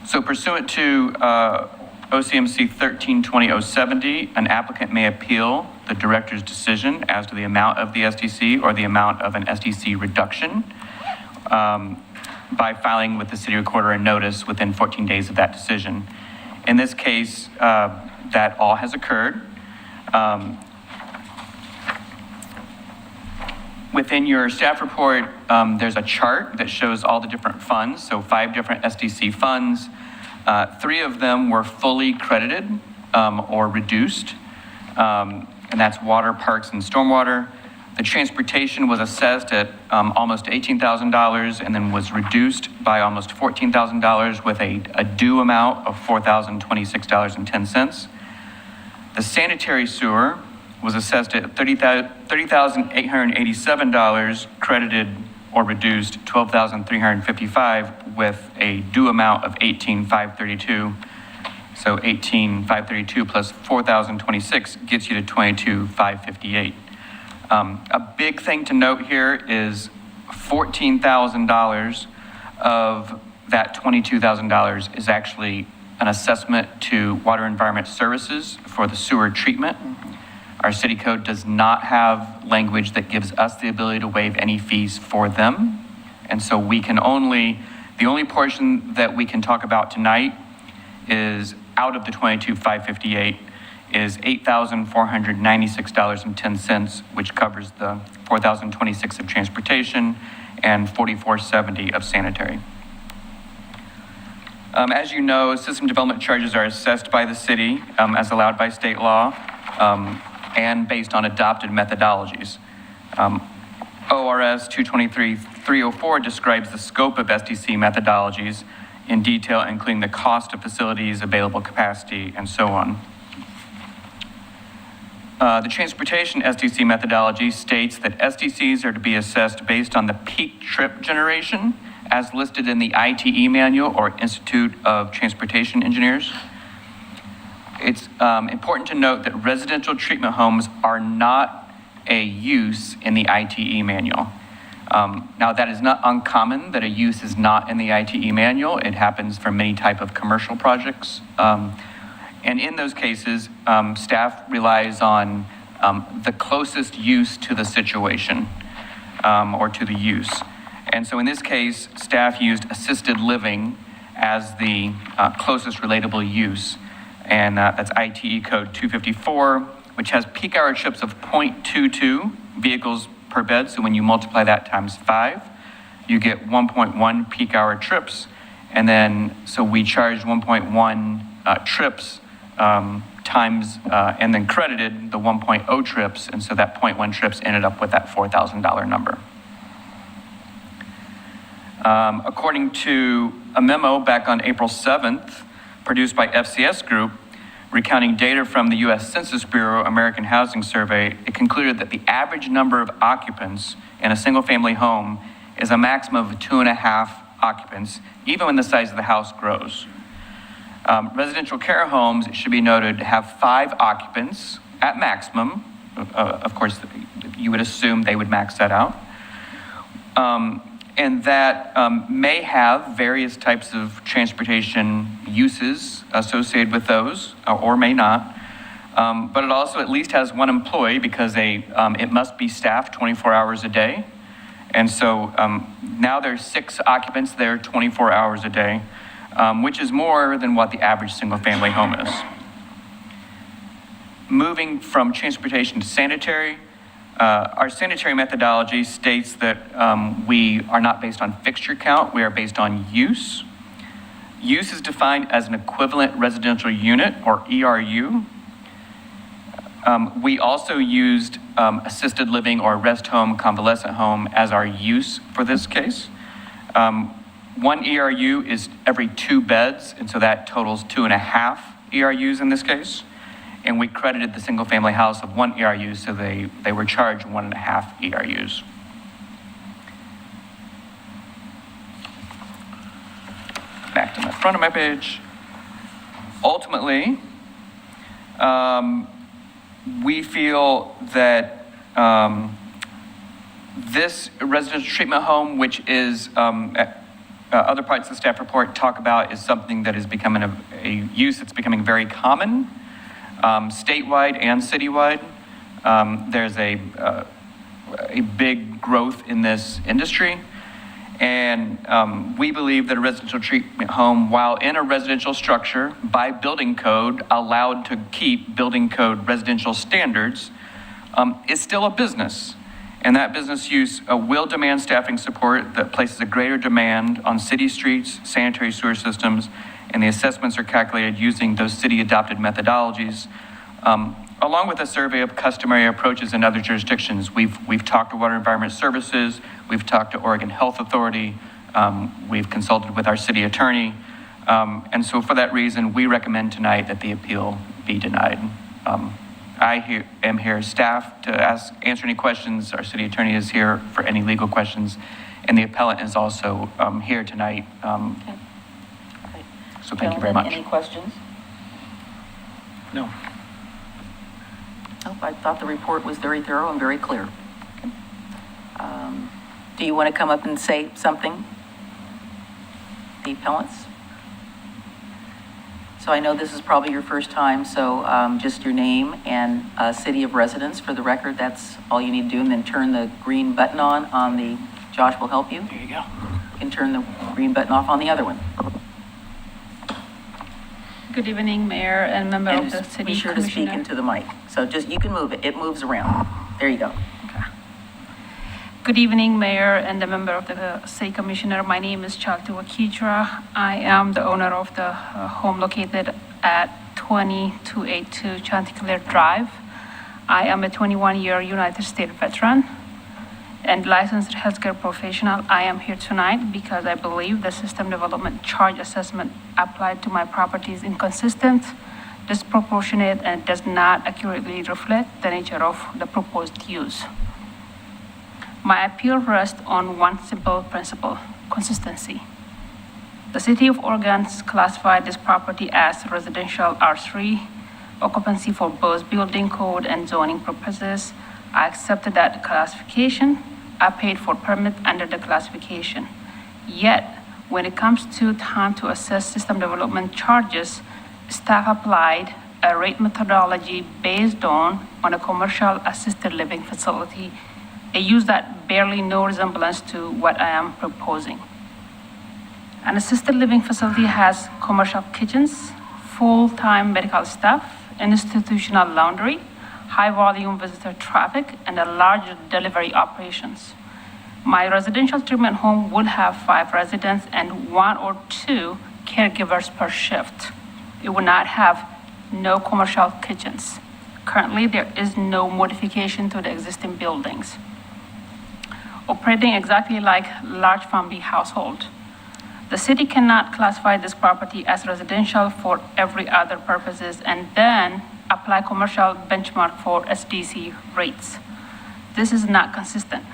Speaker 13: So pursuant to OCMC 13-20-070, an applicant may appeal the director's decision as to the amount of the SDC or the amount of an SDC reduction by filing with the city recorder a notice within 14 days of that decision. In this case, that all has occurred. Within your staff report, there's a chart that shows all the different funds, so 5 different SDC funds. 3 of them were fully credited or reduced, and that's water, parks, and stormwater. The transportation was assessed at almost $18,000 and then was reduced by almost $14,000 with a due amount of $4,026.10. The sanitary sewer was assessed at $30,887, credited or reduced $12,355 with a due amount of $18,532. So $18,532 plus $4,026 gets you to $22,558. A big thing to note here is $14,000 of that $22,000 is actually an assessment to Water Environment Services for the sewer treatment. Our city code does not have language that gives us the ability to waive any fees for them. And so the only portion that we can talk about tonight is out of the $22,558 is $8,496.10, which covers the $4,026 of transportation and $4,470 of sanitary. As you know, system development charges are assessed by the city as allowed by state law and based on adopted methodologies. ORS 223-304 describes the scope of SDC methodologies in detail, including the cost of facilities, available capacity, and so on. The transportation SDC methodology states that SDCs are to be assessed based on the peak trip generation as listed in the ITE manual or Institute of Transportation Engineers. It's important to note that residential treatment homes are not a use in the ITE manual. Now, that is not uncommon that a use is not in the ITE manual. It happens for many type of commercial projects. And in those cases, staff relies on the closest use to the situation or to the use. And so in this case, staff used assisted living as the closest relatable use. And that's ITE code 254, which has peak hour trips of 0.22 vehicles per bed. So when you multiply that times 5, you get 1.1 peak hour trips. And then, so we charged 1.1 trips times, and then credited the 1.0 trips. And so that 0.1 trips ended up with that $4,000 number. According to a memo back on April 7th, produced by FCS Group, recounting data from the U.S. Census Bureau American Housing Survey, it concluded that the average number of occupants in a single-family home is a maximum of 2.5 occupants, even when the size of the house grows. Residential care homes, it should be noted, have 5 occupants at maximum. Of course, you would assume they would max that out. And that may have various types of transportation uses associated with those, or may not. But it also at least has 1 employee because it must be staffed 24 hours a day. And so now there's 6 occupants there 24 hours a day, which is more than what the average single-family home is. Moving from transportation to sanitary, our sanitary methodology states that we are not based on fixture count, we are based on use. Use is defined as an equivalent residential unit, or ERU. We also used assisted living or rest home, convalescent home as our use for this case. 1 ERU is every 2 beds, and so that totals 2.5 ERUs in this case. And we credited the single-family house of 1 ERU, so they were charged 1.5 ERUs. front of my page. Ultimately, we feel that this residential treatment home, which is other parts of the staff report talk about, is something that is becoming a use that's becoming very common statewide and citywide. There's a big growth in this industry. And we believe that a residential treatment home, while in a residential structure by building code, allowed to keep building code residential standards, is still a business. And that business use will demand staffing support that places a greater demand on city streets, sanitary sewer systems, and the assessments are calculated using those city-adopted methodologies. Along with a survey of customary approaches in other jurisdictions. We've talked to Water Environment Services, we've talked to Oregon Health Authority, we've consulted with our city attorney, and so for that reason, we recommend tonight that the appeal be denied. I am here as staff to answer any questions. Our city attorney is here for any legal questions, and the appellant is also here tonight.
Speaker 1: Okay. Great.
Speaker 13: So thank you very much.
Speaker 1: Any questions?
Speaker 3: No.
Speaker 1: Nope, I thought the report was very thorough and very clear. Do you want to come up and say something? The appellants? So I know this is probably your first time, so just your name and city of residence for the record. That's all you need to do, and then turn the green button on the, Josh will help you.
Speaker 3: There you go.
Speaker 1: You can turn the green button off on the other one.
Speaker 14: Good evening, Mayor and member of the
Speaker 1: And
Speaker 14: City
Speaker 1: be sure to speak
Speaker 14: Commissioner.
Speaker 1: into the mic. So just, you can move it, it moves around. There you go.
Speaker 14: Good evening, Mayor and the member of the City Commissioner. My name is Chalti Wakidra. I am the owner of the home located at 2282 Chanticleer Drive. I am a 21-year United States veteran and licensed healthcare professional. I am here tonight because I believe the system development charge assessment applied to my property is inconsistent, disproportionate, and does not accurately reflect the nature of the proposed use. My appeal rests on one simple principle: consistency. The City of Oregon classified this property as residential R3 occupancy for both building code and zoning purposes. I accepted that classification. I paid for permit under the classification. Yet, when it comes to time to assess system development charges, staff applied a rate methodology based on a commercial assisted living facility, a use that barely no resemblance to what I am proposing. An assisted living facility has commercial kitchens, full-time medical staff, institutional laundry, high-volume visitor traffic, and a large delivery operations. My residential treatment home would have 5 residents and 1 or 2 caregivers per shift. It would not have no commercial kitchens. Currently, there is no modification to the existing buildings. Operating exactly like large family household. The city cannot classify this property as residential for every other purposes and then apply commercial benchmark for SDC rates. This is not consistent.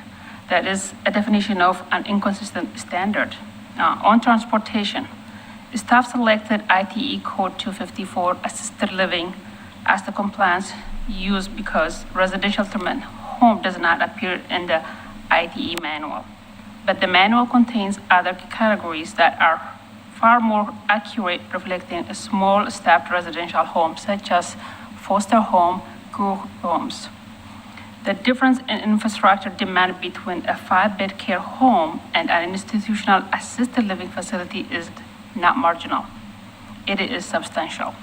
Speaker 14: That is a definition of an inconsistent standard. On transportation, staff selected ITE code 254 assisted living as the compliance use because residential treatment home does not appear in the ITE manual. But the manual contains other categories that are far more accurate, reflecting a small staffed residential home such as foster home, group homes. The difference in infrastructure demand between a 5-bed care home and an institutional assisted living facility is not marginal. It is substantial.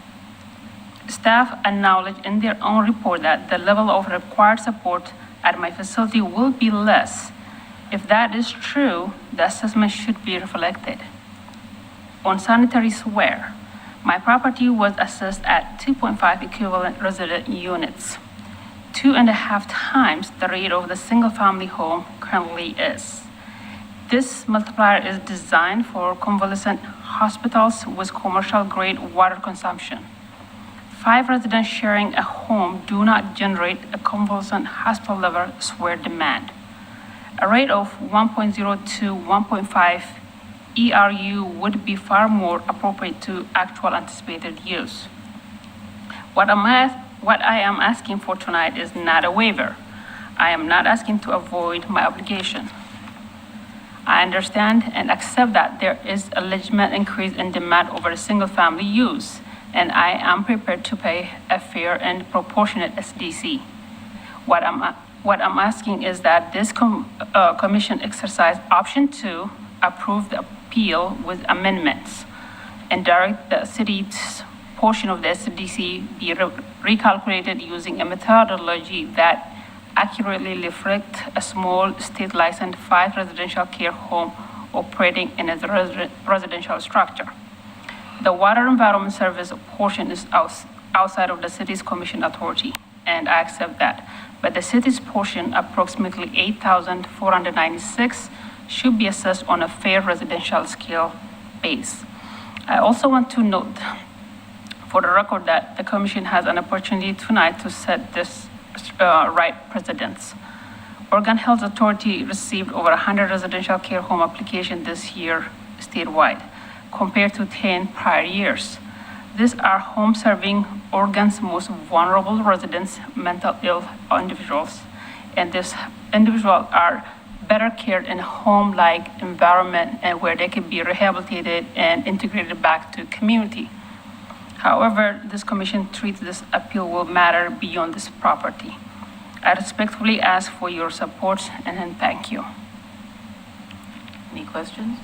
Speaker 14: Staff acknowledge in their own report that the level of required support at my facility will be less. If that is true, the assessment should be reflected. On sanitary sewer, my property was assessed at 2.5 equivalent resident units, 2.5 times the rate of the single-family home currently is. This multiplier is designed for convalescent hospitals with commercial-grade water consumption. 5 residents sharing a home do not generate a convalescent hospital-level sewer demand. A rate of 1.0 to 1.5 ERU would be far more appropriate to actual anticipated use. What I am asking for tonight is not a waiver. I am not asking to avoid my obligation. I understand and accept that there is a legitimate increase in demand over a single-family use, and I am prepared to pay a fair and proportionate SDC. What I'm asking is that this commission exercise option 2, approve the appeal with amendments, and direct the city's portion of the SDC be recalculated using a methodology that accurately reflects a small state-licensed 5 residential care home operating in a residential structure. The Water Environment Service portion is outside of the city's commission authority, and I accept that. But the city's portion, approximately $8,496, should be assessed on a fair residential scale base. I also want to note for the record that the commission has an opportunity tonight to set this right precedence. Oregon Health Authority received over 100 residential care home applications this year statewide, compared to 10 prior years. These are homes serving Oregon's most vulnerable residents, mental ill individuals, and these individuals are better cared in a home-like environment and where they can be rehabilitated and integrated back to community. However, this commission treats this appeal will matter beyond this property. I respectfully ask for your support and thank you.
Speaker 1: Any questions?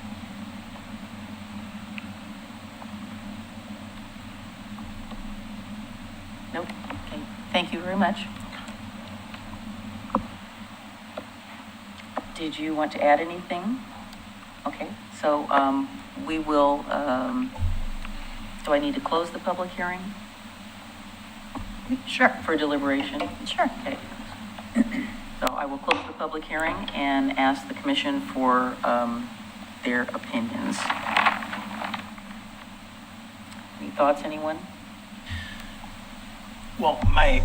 Speaker 1: Nope. Okay. Thank you very much. Did you want to add anything? Okay, so we will, do I need to close the public hearing?
Speaker 7: Sure.
Speaker 1: For deliberation?
Speaker 7: Sure.
Speaker 1: Okay. So I will close the public hearing and ask the commission for their opinions. Any thoughts, anyone?
Speaker 10: Well, my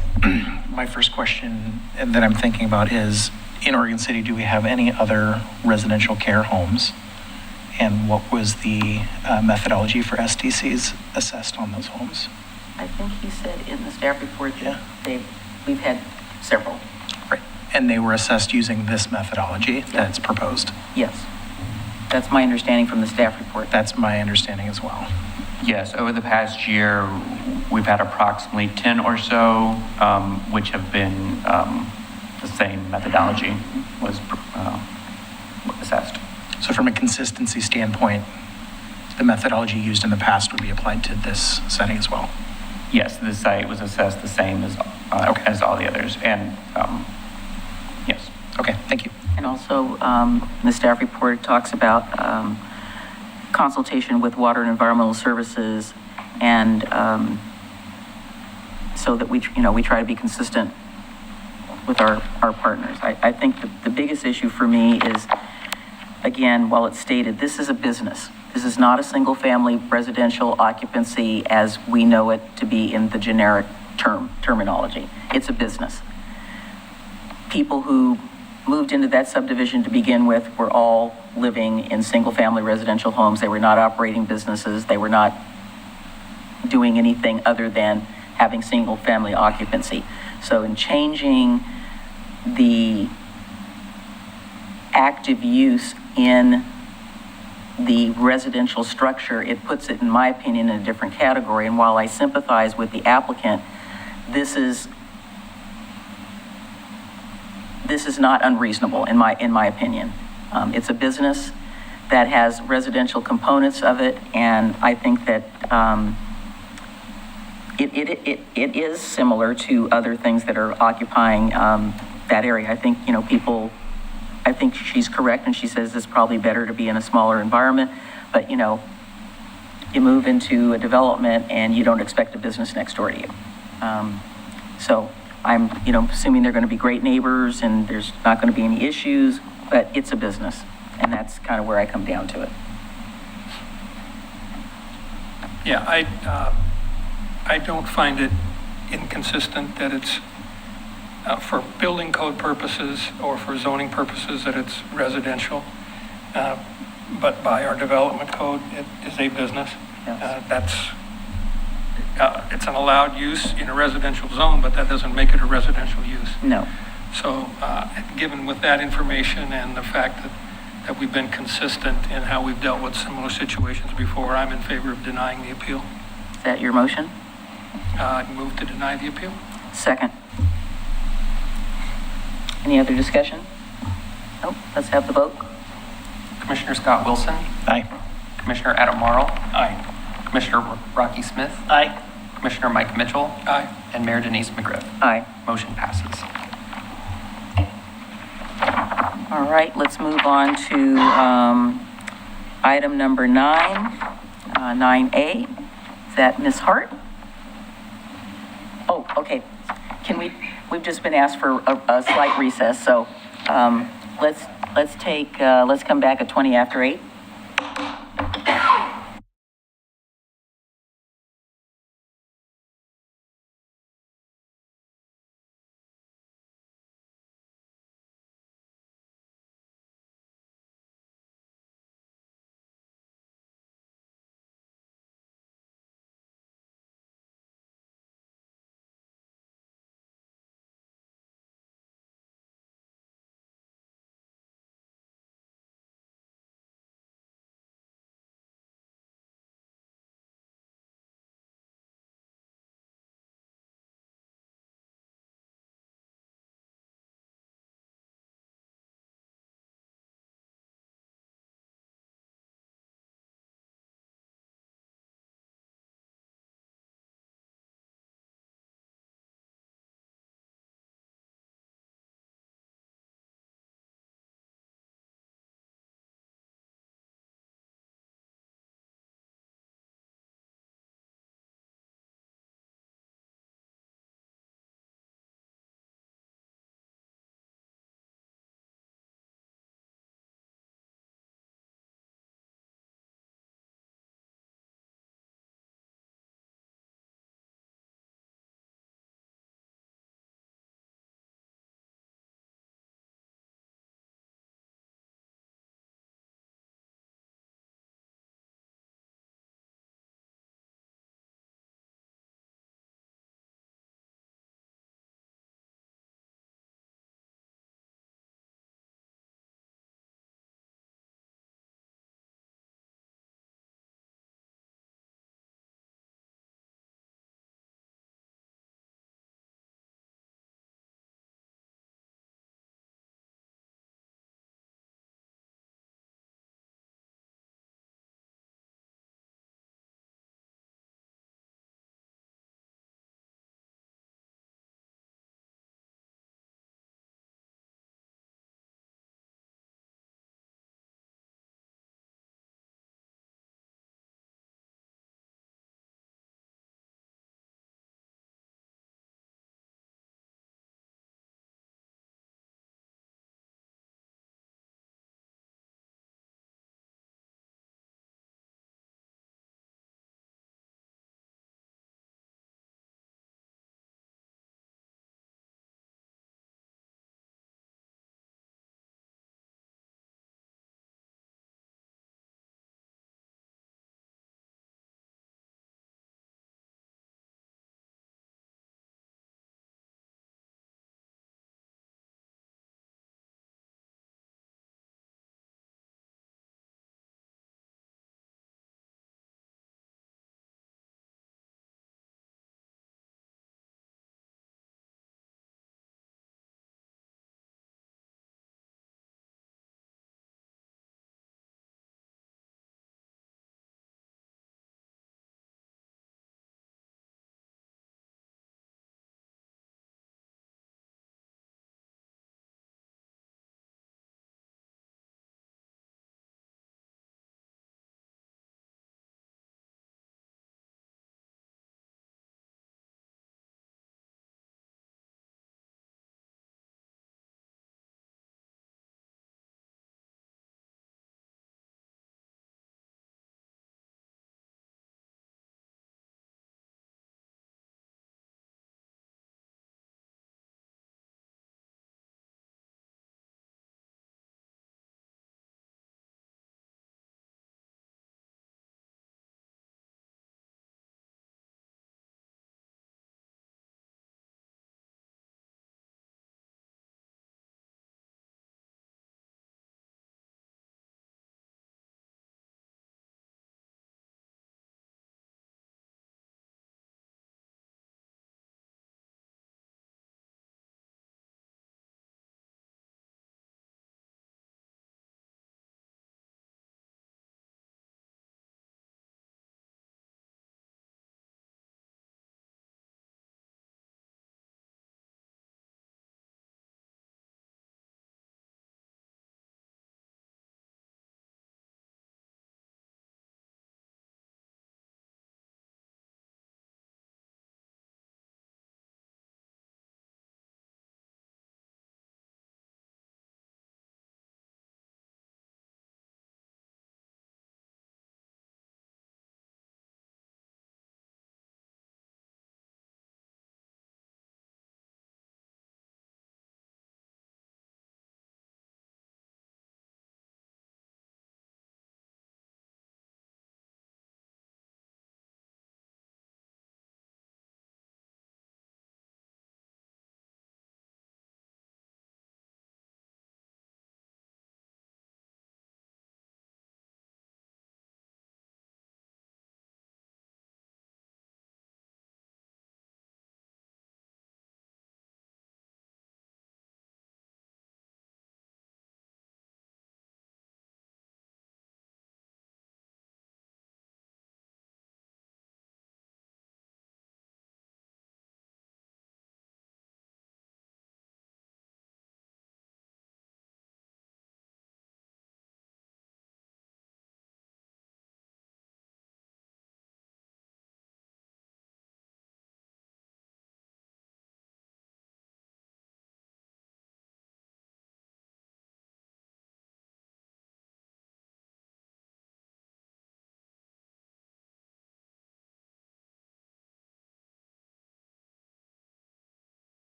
Speaker 10: first question that I'm thinking about is, in Oregon City, do we have any other residential care homes? And what was the methodology for SDCs assessed on those homes?
Speaker 1: I think he said in the staff report that
Speaker 10: Yeah.
Speaker 1: we've had several.
Speaker 10: Right. And they were assessed using this methodology that's proposed?
Speaker 1: Yes. That's my understanding from the staff report.
Speaker 10: That's my understanding as well.
Speaker 13: Yes, over the past year, we've had approximately 10 or so, which have been the same methodology was assessed.
Speaker 10: So from a consistency standpoint, the methodology used in the past would be applied to this setting as well?
Speaker 13: Yes, the site was assessed the same as all the others, and yes.
Speaker 10: Okay, thank you.
Speaker 1: And also, the staff report talks about consultation with Water and Environmental Services, and so that we try to be consistent with our partners. I think the biggest issue for me is, again, while it's stated, this is a business. This is not a single-family residential occupancy as we know it to be in the generic terminology. It's a business. People who moved into that subdivision to begin with were all living in single-family residential homes. They were not operating businesses. They were not doing anything other than having single-family occupancy. So in changing the active use in the residential structure, it puts it, in my opinion, in a different category. And while I sympathize with the applicant, this is not unreasonable in my opinion. It's a business that has residential components of it, and I think that it is similar to other things that are occupying that area. I think, I think she's correct when she says it's probably better to be in a smaller environment, but you move into a development and you don't expect a business next door to you. So I'm, assuming they're going to be great neighbors and there's not going to be any issues, but it's a business, and that's kind of where I come down to it.
Speaker 9: Yeah, I don't find it inconsistent that it's for building code purposes or for zoning purposes that it's residential. but by our development code, it is a business.
Speaker 1: Yes.
Speaker 9: It's an allowed use in a residential zone, but that doesn't make it a residential use.
Speaker 1: No.
Speaker 9: So, given with that information and the fact that we've been consistent in how we've dealt with similar situations before, I'm in favor of denying the appeal.
Speaker 1: Is that your motion?
Speaker 9: I move to deny the appeal.
Speaker 1: Second. Any other discussion? Nope. Let's have the vote.
Speaker 2: Commissioner Scott Wilson,
Speaker 10: Aye.
Speaker 2: Commissioner Adam Marl,
Speaker 8: Aye.
Speaker 2: Commissioner Rocky Smith,
Speaker 11: Aye.
Speaker 2: Commissioner Mike Mitchell,
Speaker 9: Aye.
Speaker 2: and Mayor Denise McGriff.
Speaker 1: Aye.
Speaker 2: Motion passes.
Speaker 1: All right, let's move on to item number 9A. Is that Ms. Hart? Oh, okay. We've just been asked for a slight recess, so let's come back at 20 after 8.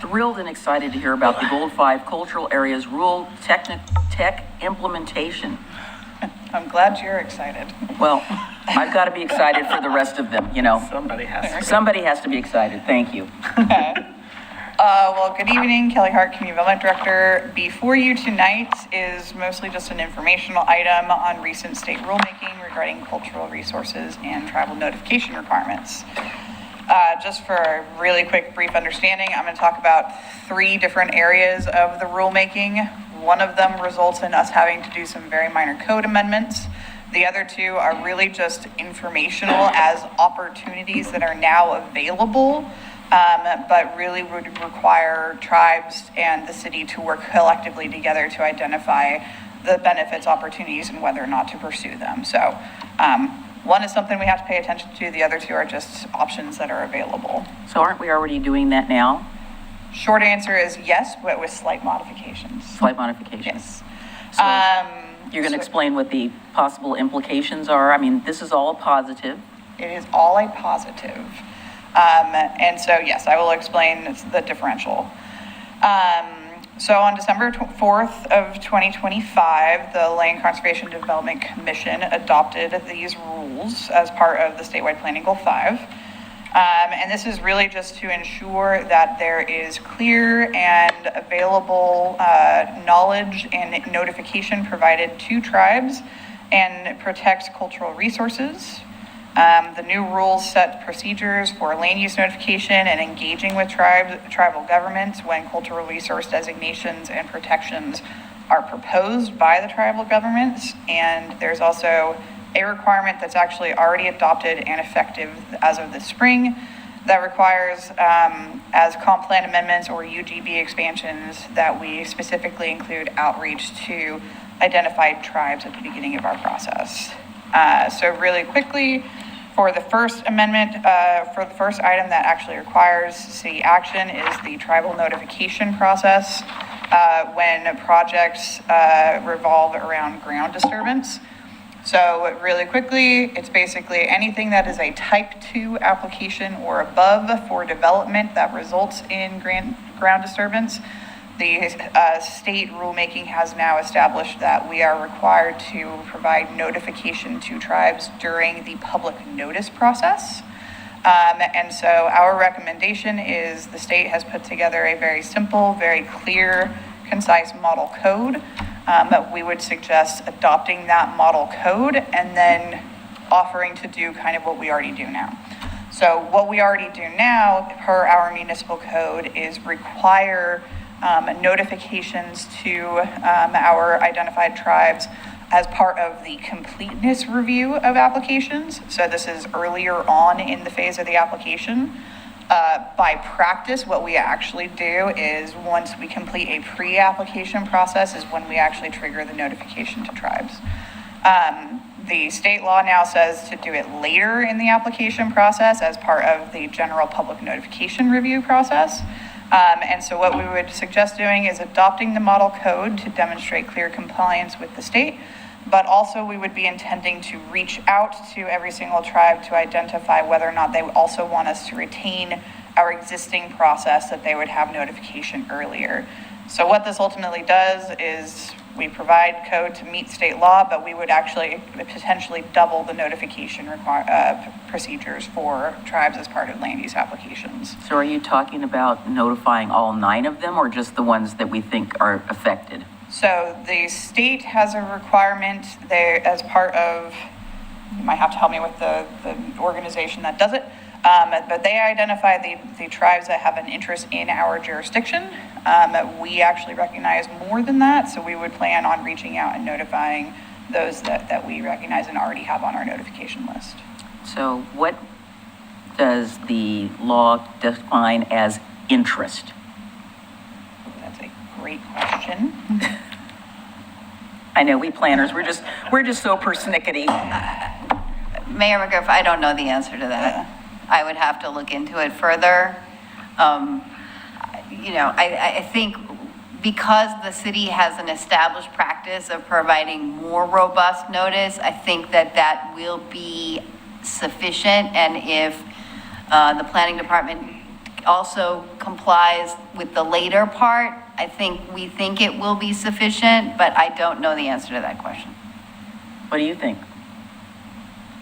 Speaker 1: thrilled and excited to hear about the Gold 5 Cultural Areas Rural Tech Implementation.
Speaker 15: I'm glad you're excited.
Speaker 1: Well, I've got to be excited for the rest of them, you know.
Speaker 11: Somebody has to.
Speaker 1: Somebody has to be excited. Thank you.
Speaker 15: Well, good evening, Kelly Hart, Community Development Director. Before you tonight is mostly just an informational item on recent state rulemaking regarding cultural resources and tribal notification requirements. Just for a really quick, brief understanding, I'm going to talk about 3 different areas of the rulemaking. One of them results in us having to do some very minor code amendments. The other 2 are really just informational as opportunities that are now available, but really would require tribes and the city to work collectively together to identify the benefits, opportunities, and whether or not to pursue them. So one is something we have to pay attention to. The other 2 are just options that are available.
Speaker 1: So aren't we already doing that now?
Speaker 15: Short answer is yes, but with slight modifications.
Speaker 1: Slight modifications.
Speaker 15: Yes.
Speaker 1: So you're going to explain what the possible implications are? I mean, this is all a positive.
Speaker 15: It is all a positive. And so, yes, I will explain the differential. So on December 4th of 2025, the Land Conservation Development Commission adopted these rules as part of the statewide planning goal 5. And this is really just to ensure that there is clear and available knowledge and notification provided to tribes and protects cultural resources. The new rules set procedures for land use notification and engaging with tribal governments when cultural resource designations and protections are proposed by the tribal governments. And there's also a requirement that's actually already adopted and effective as of this spring that requires, as comp plan amendments or UGB expansions, that we specifically include outreach to identified tribes at the beginning of our process. So really quickly, for the first amendment, for the first item that actually requires city action is the tribal notification process when projects revolve around ground disturbance. So really quickly, it's basically anything that is a type 2 application or above for development that results in ground disturbance. The state rulemaking has now established that we are required to provide notification to tribes during the public notice process. And so our recommendation is the state has put together a very simple, very clear, concise model code. That we would suggest adopting that model code and then offering to do kind of what we already do now. So what we already do now per our municipal code is require notifications to our identified tribes as part of the completeness review of applications. So this is earlier on in the phase of the application. By practice, what we actually do is once we complete a pre-application process is when we actually trigger the notification to tribes. The state law now says to do it later in the application process as part of the general public notification review process. And so what we would suggest doing is adopting the model code to demonstrate clear compliance with the state, but also we would be intending to reach out to every single tribe to identify whether or not they also want us to retain our existing process that they would have notification earlier. So what this ultimately does is we provide code to meet state law, but we would actually potentially double the notification procedures for tribes as part of land use applications.
Speaker 1: So are you talking about notifying all 9 of them or just the ones that we think are affected?
Speaker 15: So the state has a requirement there as part of, you might have to help me with the organization that does it, but they identify the tribes that have an interest in our jurisdiction. We actually recognize more than that, so we would plan on reaching out and notifying those that we recognize and already have on our notification list.
Speaker 1: So what does the law define as interest?
Speaker 15: That's a great question.
Speaker 1: I know we planners, we're just so persnickety.
Speaker 16: Mayor McGriff, I don't know the answer to that. I would have to look into it further. I think because the city has an established practice of providing more robust notice, I think that will be sufficient. And if the planning department also complies with the later part, we think it will be sufficient, but I don't know the answer to that question.
Speaker 1: What do you think?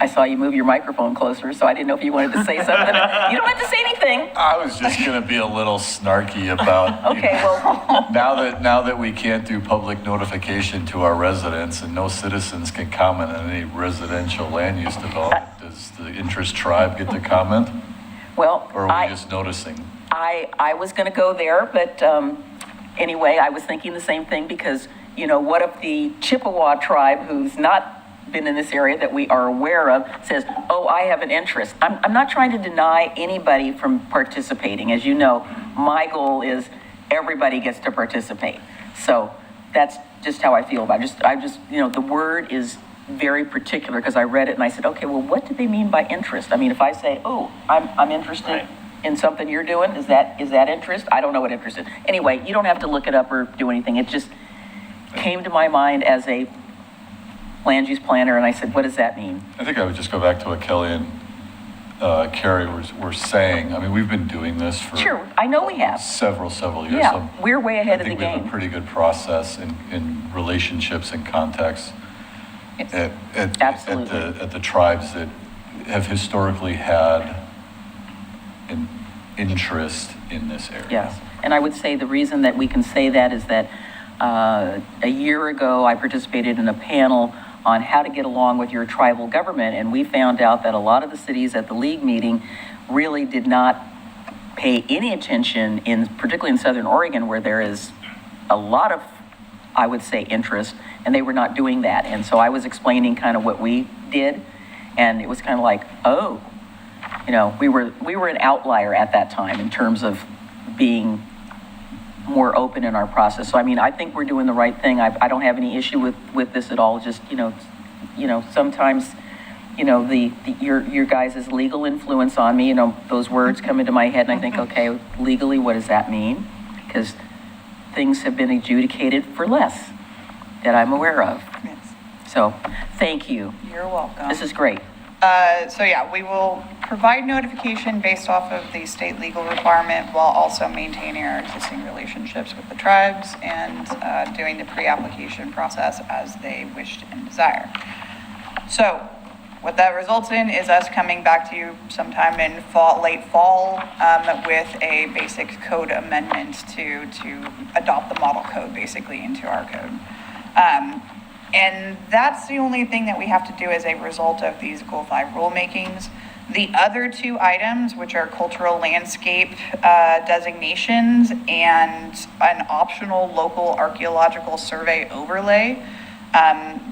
Speaker 1: I saw you move your microphone closer, so I didn't know if you wanted to say something. You don't have to say anything.
Speaker 17: I was just going to be a little snarky about,
Speaker 1: Okay, well,
Speaker 17: now that we can't do public notification to our residents and no citizens can comment on any residential land use development, does the interest tribe get to comment?
Speaker 1: well,
Speaker 17: Or are we just noticing?
Speaker 1: I was going to go there, but anyway, I was thinking the same thing because, what if the Chippewa tribe, who's not been in this area that we are aware of, says, oh, I have an interest. I'm not trying to deny anybody from participating. As you know, my goal is everybody gets to participate. So that's just how I feel about it. I just, the word is very particular because I read it and I said, okay, well, what do they mean by interest? I mean, if I say, oh, I'm interested in something you're doing, is that interest? I don't know what interest is. Anyway, you don't have to look it up or do anything. It just came to my mind as a land use planner, and I said, what does that mean?
Speaker 17: I think I would just go back to what Kelly and Carrie were saying. I mean, we've been doing this for
Speaker 1: Sure, I know we have.
Speaker 17: several years.
Speaker 1: Yeah,
Speaker 17: So
Speaker 1: we're way ahead of the
Speaker 17: I think we have
Speaker 1: game.
Speaker 17: a pretty good process in relationships and contexts
Speaker 1: Absolutely.
Speaker 17: at the tribes that have historically had an interest in this area.
Speaker 1: Yes, and I would say the reason that we can say that is that a year ago, I participated in a panel on how to get along with your tribal government, and we found out that a lot of the cities at the league meeting really did not pay any attention, particularly in Southern Oregon, where there is a lot of, I would say, interest, and they were not doing that. And so I was explaining kind of what we did, and it was kind of like, oh, we were an outlier at that time in terms of being more open in our process. So, I mean, I think we're doing the right thing. I don't have any issue with this at all. Just, sometimes, your guys' legal influence on me, those words come into my head and I think, okay, legally, what does that mean? Because things have been adjudicated for less that I'm aware of.
Speaker 15: Yes.
Speaker 1: So, thank you.
Speaker 15: You're welcome.
Speaker 1: This is great.
Speaker 15: We will provide notification based off of the state legal requirement while also maintaining our existing relationships with the tribes and doing the pre-application process as they wished and desire. So what that results in is us coming back to you sometime in late fall with a basic code amendment to adopt the model code basically into our code. And that's the only thing that we have to do as a result of these Goal 5 rulemakings. The other two items, which are cultural landscape designations and an optional local archaeological survey overlay,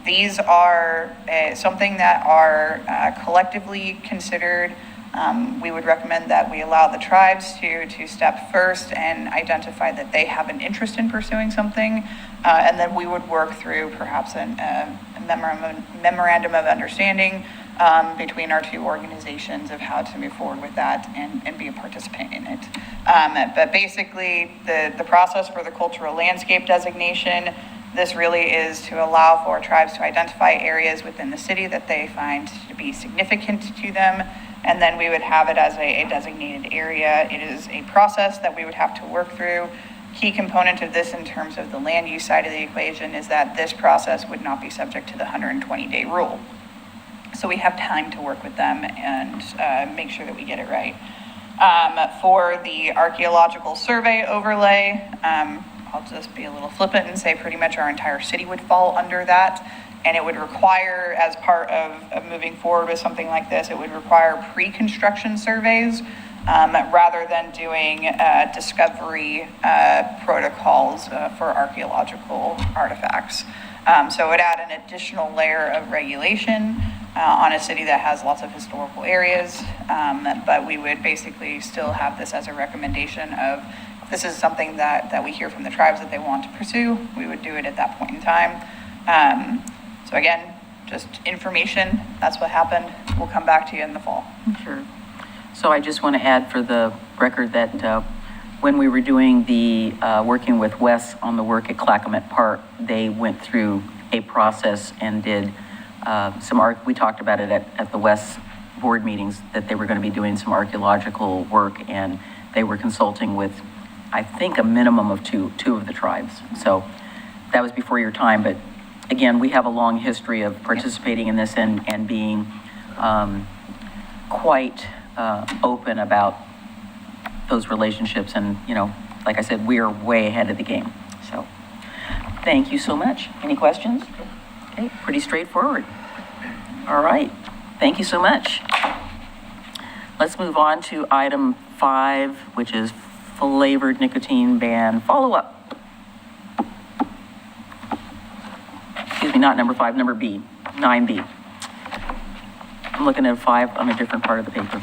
Speaker 15: these are something that are collectively considered. We would recommend that we allow the tribes to step first and identify that they have an interest in pursuing something, and then we would work through perhaps a memorandum of understanding between our two organizations of how to move forward with that and be a participant in it. But basically, the process for the cultural landscape designation, this really is to allow for tribes to identify areas within the city that they find to be significant to them, and then we would have it as a designated area. It is a process that we would have to work through. Key component of this in terms of the land use side of the equation is that this process would not be subject to the 120-day rule. So we have time to work with them and make sure that we get it right. For the archaeological survey overlay, I'll just be a little flippant and say pretty much our entire city would fall under that. And it would require, as part of moving forward with something like this, it would require pre-construction surveys rather than doing discovery protocols for archaeological artifacts. So it would add an additional layer of regulation on a city that has lots of historical areas, but we would basically still have this as a recommendation of, if this is something that we hear from the tribes that they want to pursue, we would do it at that point in time. So again, just information, that's what happened. We'll come back to you in the fall.
Speaker 1: Sure. So I just want to add for the record that when we were doing the, working with Wes on the work at Clackamat Park, they went through a process and did we talked about it at the Wes board meetings, that they were going to be doing some archaeological work, and they were consulting with, I think, a minimum of two of the tribes. So that was before your time, but again, we have a long history of participating in this and being quite open about those relationships. And, you know, like I said, we are way ahead of the game. So thank you so much. Any questions? Okay, pretty straightforward. All right, thank you so much. Let's move on to item 5, which is flavored nicotine ban follow-up. Excuse me, not number 5, number B, 9B. I'm looking at 5 on a different part of the paper.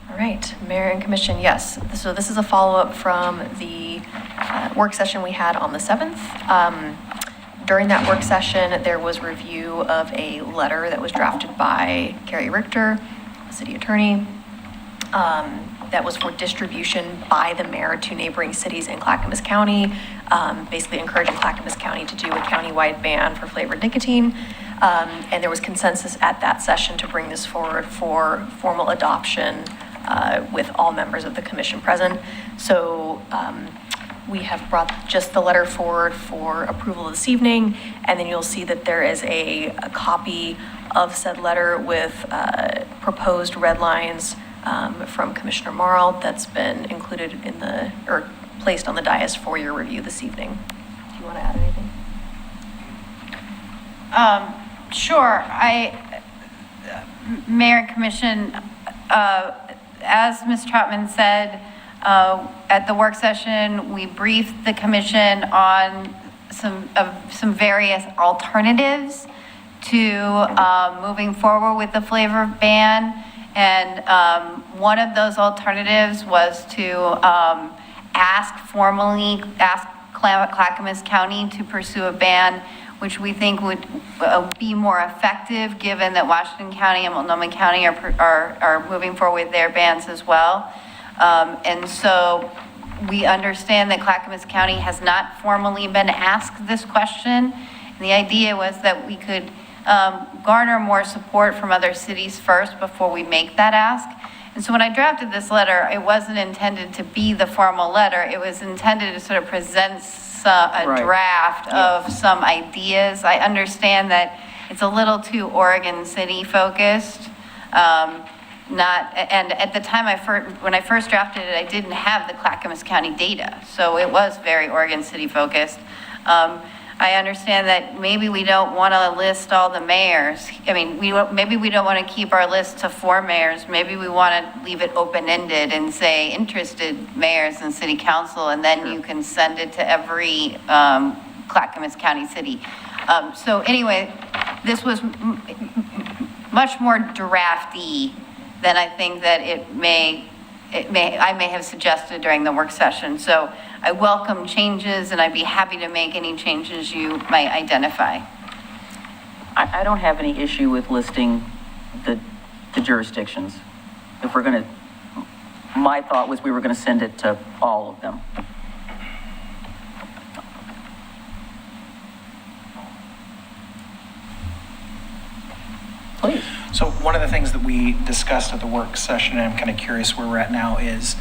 Speaker 18: All right, Mayor and Commission, yes. So this is a follow-up from the work session we had on the 7th. During that work session, there was review of a letter that was drafted by Carrie Richter, the city attorney, that was for distribution by the mayor to neighboring cities in Clackamas County, basically encouraging Clackamas County to do a countywide ban for flavored nicotine. And there was consensus at that session to bring this forward for formal adoption with all members of the commission present. So we have brought just the letter forward for approval this evening, and then you'll see that there is a copy of said letter with proposed red lines from Commissioner Marl that's been included in the, or placed on the dais for your review this evening. Do you want to add anything?
Speaker 16: Sure. Mayor and Commission, as Ms. Troutman said, at the work session, we briefed the commission on some various alternatives to moving forward with the flavor ban. And one of those alternatives was to ask Clackamas County to pursue a ban, which we think would be more effective, given that Washington County and Multnomah County are moving forward with their bans as well. And so we understand that Clackamas County has not formally been asked this question. And the idea was that we could garner more support from other cities first before we make that ask. And so when I drafted this letter, it wasn't intended to be the formal letter. It was intended to sort of present a draft of some ideas. I understand that it's a little too Oregon City focused. And at the time when I first drafted it, I didn't have the Clackamas County data. So it was very Oregon City focused. I understand that maybe we don't want to list all the mayors. I mean, maybe we don't want to keep our list to 4 mayors. Maybe we want to leave it open-ended and say interested mayors and city council, and then you can send it to every Clackamas County city. So anyway, this was much more drafty than I think that I may have suggested during the work session. So I welcome changes, and I'd be happy to make any changes you might identify.
Speaker 1: I don't have any issue with listing the jurisdictions. If we're going to, my thought was we were going to send it to all of them. Please.
Speaker 10: So one of the things that we discussed at the work session, and I'm kind of curious where we're at now, is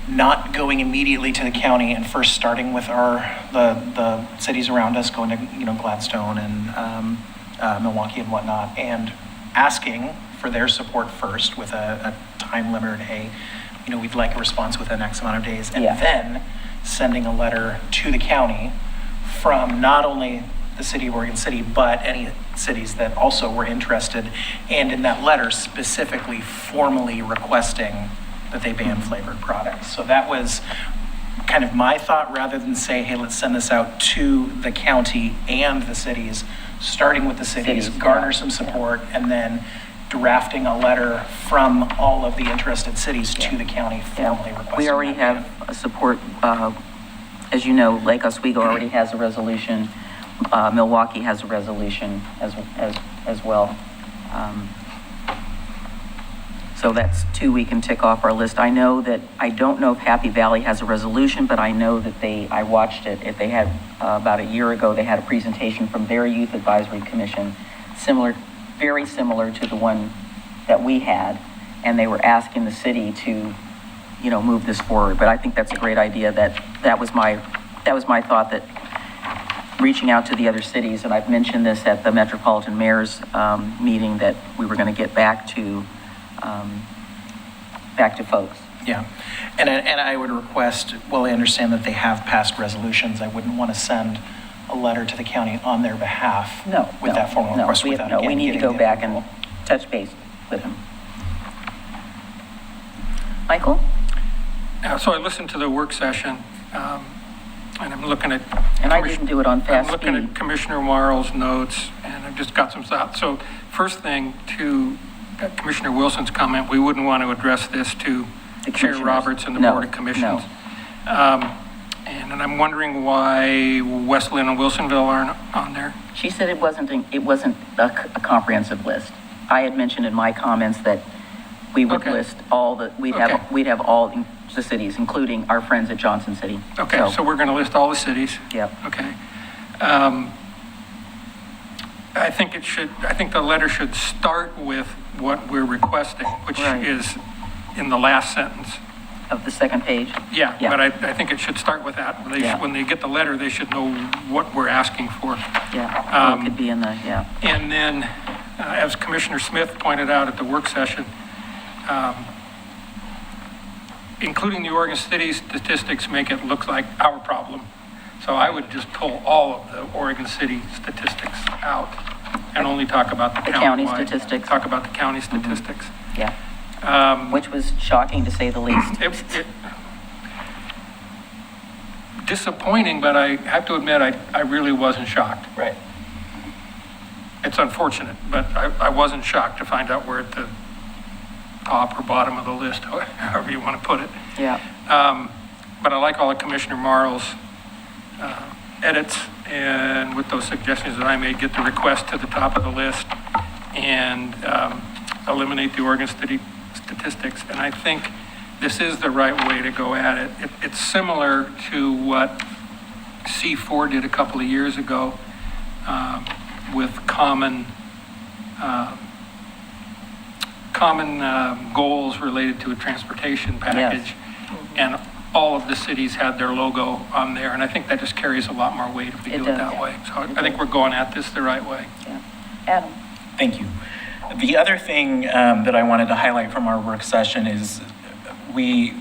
Speaker 10: not going immediately to the county and first starting with the cities around us, going to Gladstone and Milwaukee and whatnot, and asking for their support first with a time limit. Hey, we'd like a response within X amount of days, and then sending a letter to the county from not only the city of Oregon City, but any cities that also were interested, and in that letter specifically formally requesting that they ban flavored products. So that was kind of my thought, rather than say, hey, let's send this out to the county and the cities, starting with the cities, garner some support, and then drafting a letter from all of the interested cities to the county formally requesting.
Speaker 1: We already have a support, as you know, Lake Oswego already has a resolution. Milwaukee has a resolution as well. So that's 2 we can tick off our list. I don't know if Happy Valley has a resolution, but I know that I watched it. If they had, about a year ago, they had a presentation from their Youth Advisory Commission, very similar to the one that we had, and they were asking the city to, move this forward. But I think that's a great idea. That was my thought, that reaching out to the other cities, and I've mentioned this at the Metropolitan Mayor's meeting, that we were going to get back to folks.
Speaker 10: Yeah, and I would request, well, I understand that they have passed resolutions. I wouldn't want to send a letter to the county on their behalf with that formal request without again
Speaker 1: we need to
Speaker 10: getting
Speaker 1: go
Speaker 10: the
Speaker 1: back
Speaker 10: approval.
Speaker 1: and touch base with them. Michael?
Speaker 9: So I listened to the work session, and I'm looking at.
Speaker 1: And I didn't do it on fast
Speaker 9: I'm looking
Speaker 1: speed.
Speaker 9: at Commissioner Marl's notes, and I've just got some thoughts. So first thing, to Commissioner Wilson's comment, we wouldn't want to address this to
Speaker 1: The
Speaker 9: Chair
Speaker 1: commissioners.
Speaker 9: Roberts and the
Speaker 1: No,
Speaker 9: Board of Commissions.
Speaker 1: no.
Speaker 9: And I'm wondering why Westland and Wilsonville aren't on there.
Speaker 1: She said it wasn't a comprehensive list. I had mentioned in my comments that we would list all we'd have all the cities, including our friends at Johnson City.
Speaker 9: Okay, so we're going to list all the cities.
Speaker 1: Yep.
Speaker 9: Okay. I think the letter should start with what we're requesting, which is in the last sentence.
Speaker 1: Of the second page?
Speaker 9: Yeah, but I think it should start with that. When they get the letter, they should know what we're asking for.
Speaker 1: Yeah, it could be in the,
Speaker 9: And then, as Commissioner Smith pointed out at the work session, including the Oregon City statistics make it look like our problem. So I would just pull all of the Oregon City statistics out and only talk about the
Speaker 1: county
Speaker 9: countywide.
Speaker 1: statistics.
Speaker 9: Talk about the county statistics.
Speaker 1: Yeah. Which was shocking to say the least.
Speaker 9: Disappointing, but I have to admit, I really wasn't shocked.
Speaker 10: Right.
Speaker 9: It's unfortunate, but I wasn't shocked to find out we're at the top or bottom of the list, however you want to put it.
Speaker 1: Yeah.
Speaker 9: But I like all of Commissioner Marl's edits, and with those suggestions that I made, get the request to the top of the list and eliminate the Oregon City statistics. And I think this is the right way to go at it. It's similar to what C4 did a couple of years ago with common goals related to a transportation package. And all of the cities had their logo on there, and I think that just carries a lot more weight if we do it that way. So I think we're going at this the right way.
Speaker 1: Yeah. Adam?
Speaker 10: Thank you. The other thing that I wanted to highlight from our work session is we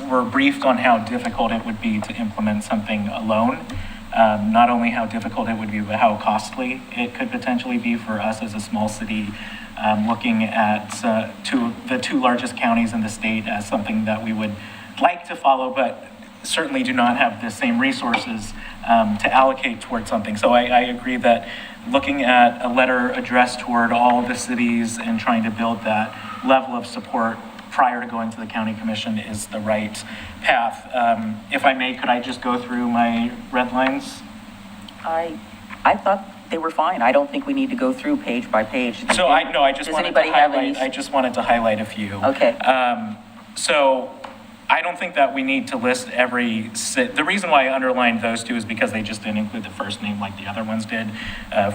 Speaker 10: were briefed on how difficult it would be to implement something alone. Not only how difficult it would be, but how costly it could potentially be for us as a small city, looking at the two largest counties in the state as something that we would like to follow, but certainly do not have the same resources to allocate towards something. So I agree that looking at a letter addressed toward all of the cities and trying to build that level of support prior to going to the county commission is the right path. If I may, could I just go through my red lines?
Speaker 1: I thought they were fine. I don't think we need to go through page by page.
Speaker 10: So I just wanted to highlight a few.
Speaker 1: Okay.
Speaker 10: So I don't think that we need to list every the reason why I underlined those two is because they just didn't include the first name like the other ones did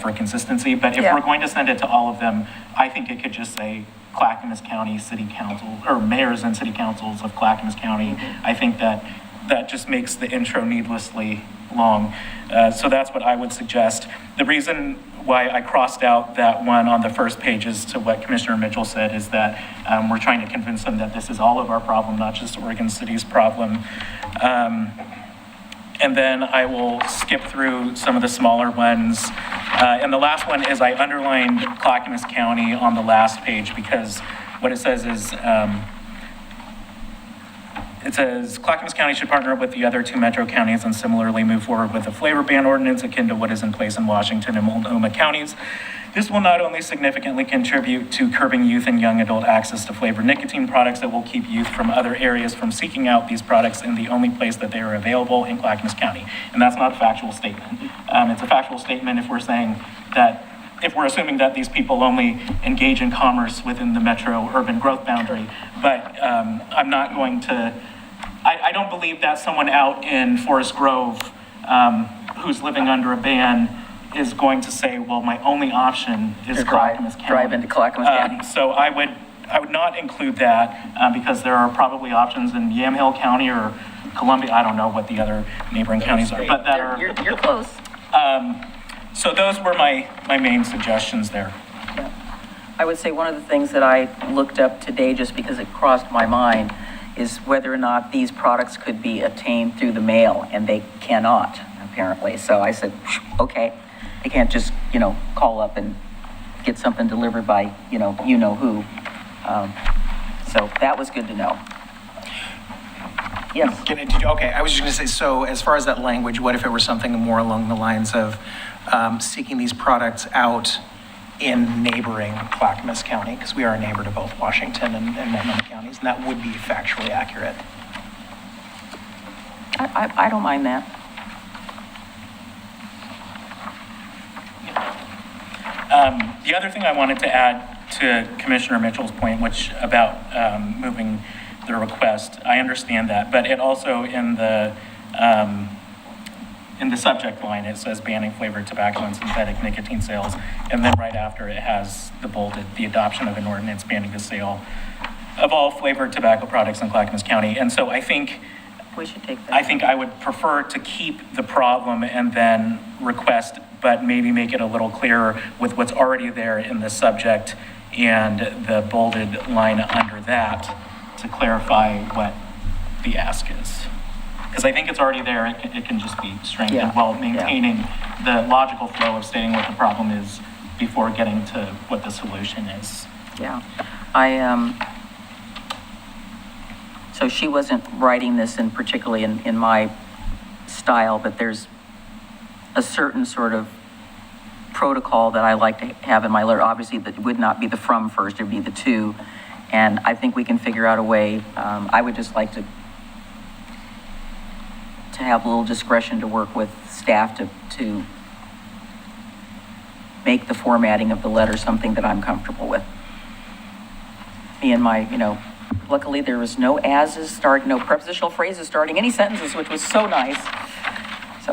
Speaker 10: for consistency. But if we're going to send it to all of them, I think it could just say Clackamas County City Council, or mayors and city councils of Clackamas County. I think that just makes the intro needlessly long. So that's what I would suggest. The reason why I crossed out that one on the first page is to what Commissioner Mitchell said, is that we're trying to convince them that this is all of our problem, not just Oregon City's problem. And then I will skip through some of the smaller ones. And the last one is I underlined Clackamas County on the last page because what it says is, it says Clackamas County should partner up with the other two metro counties and similarly move forward with a flavor ban ordinance akin to what is in place in Washington and Multnomah counties. This will not only significantly contribute to curbing youth and young adult access to flavored nicotine products that will keep youth from other areas from seeking out these products in the only place that they are available in Clackamas County. And that's not a factual statement. It's a factual statement if we're saying that if we're assuming that these people only engage in commerce within the metro urban growth boundary. But I'm not going to, I don't believe that someone out in Forest Grove who's living under a ban is going to say, well, my only option is Clackamas County.
Speaker 1: Drive into Clackamas County.
Speaker 10: So I would not include that because there are probably options in Yamhill County or Columbia. I don't know what the other neighboring counties are, but that are.
Speaker 1: You're close.
Speaker 10: So those were my main suggestions there.
Speaker 1: I would say one of the things that I looked up today, just because it crossed my mind, is whether or not these products could be obtained through the mail, and they cannot, apparently. So I said, okay, I can't just, call up and get something delivered by, who. So that was good to know. Yes.
Speaker 10: Okay, I was just going to say, so as far as that language, what if it were something more along the lines of seeking these products out in neighboring Clackamas County, because we are a neighbor to both Washington and Multnomah counties, and that would be factually accurate.
Speaker 1: I don't mind that.
Speaker 10: The other thing I wanted to add to Commissioner Mitchell's point, which about moving the request, I understand that, but it also in the subject line, it says banning flavored tobacco and synthetic nicotine sales, and then right after it has the bolded, the adoption of an ordinance banning the sale of all flavored tobacco products in Clackamas County. And so I think
Speaker 1: we should take that.
Speaker 10: I think I would prefer to keep the problem and then request, but maybe make it a little clearer with what's already there in the subject and the bolded line under that to clarify what the ask is. Because I think it's already there, it can just be strengthened while maintaining the logical flow of stating what the problem is before getting to what the solution is.
Speaker 1: Yeah, so she wasn't writing this in particularly in my style, but there's a certain sort of protocol that I like to have in my letter. Obviously, that would not be the from first, it would be the to. And I think we can figure out a way. I would just like to have a little discretion to work with staff to make the formatting of the letter something that I'm comfortable with. Me and my, luckily there was no as's start, no prepositional phrases starting any sentences, which was so nice. So.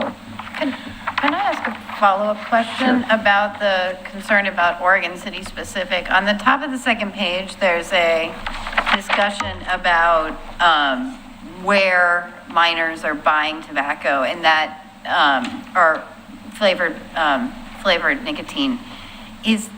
Speaker 16: Can I ask a follow-up question about the concern about Oregon City specific? On the top of the second page, there's a discussion about where minors are buying tobacco and that or flavored nicotine. Is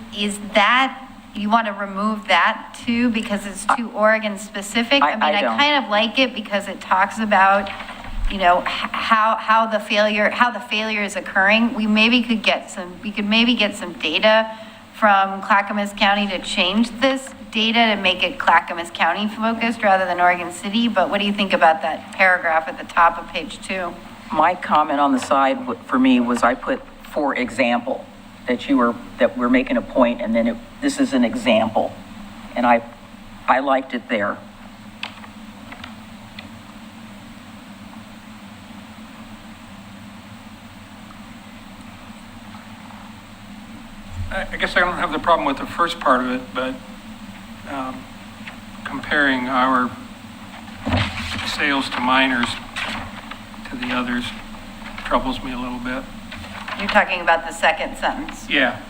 Speaker 16: that, you want to remove that too because it's too Oregon specific? I kind of like it because it talks about how the failure is occurring. We could maybe get some data from Clackamas County to change this data to make it Clackamas County focused rather than Oregon City. But what do you think about that paragraph at the top of page 2?
Speaker 1: My comment on the side for me was I put, for example, that we're making a point, and then this is an example, and I liked it there.
Speaker 9: I guess I don't have the problem with the first part of it, but comparing our sales to minors to the others troubles me a little bit.
Speaker 16: You're talking about the second sentence.
Speaker 9: Yeah.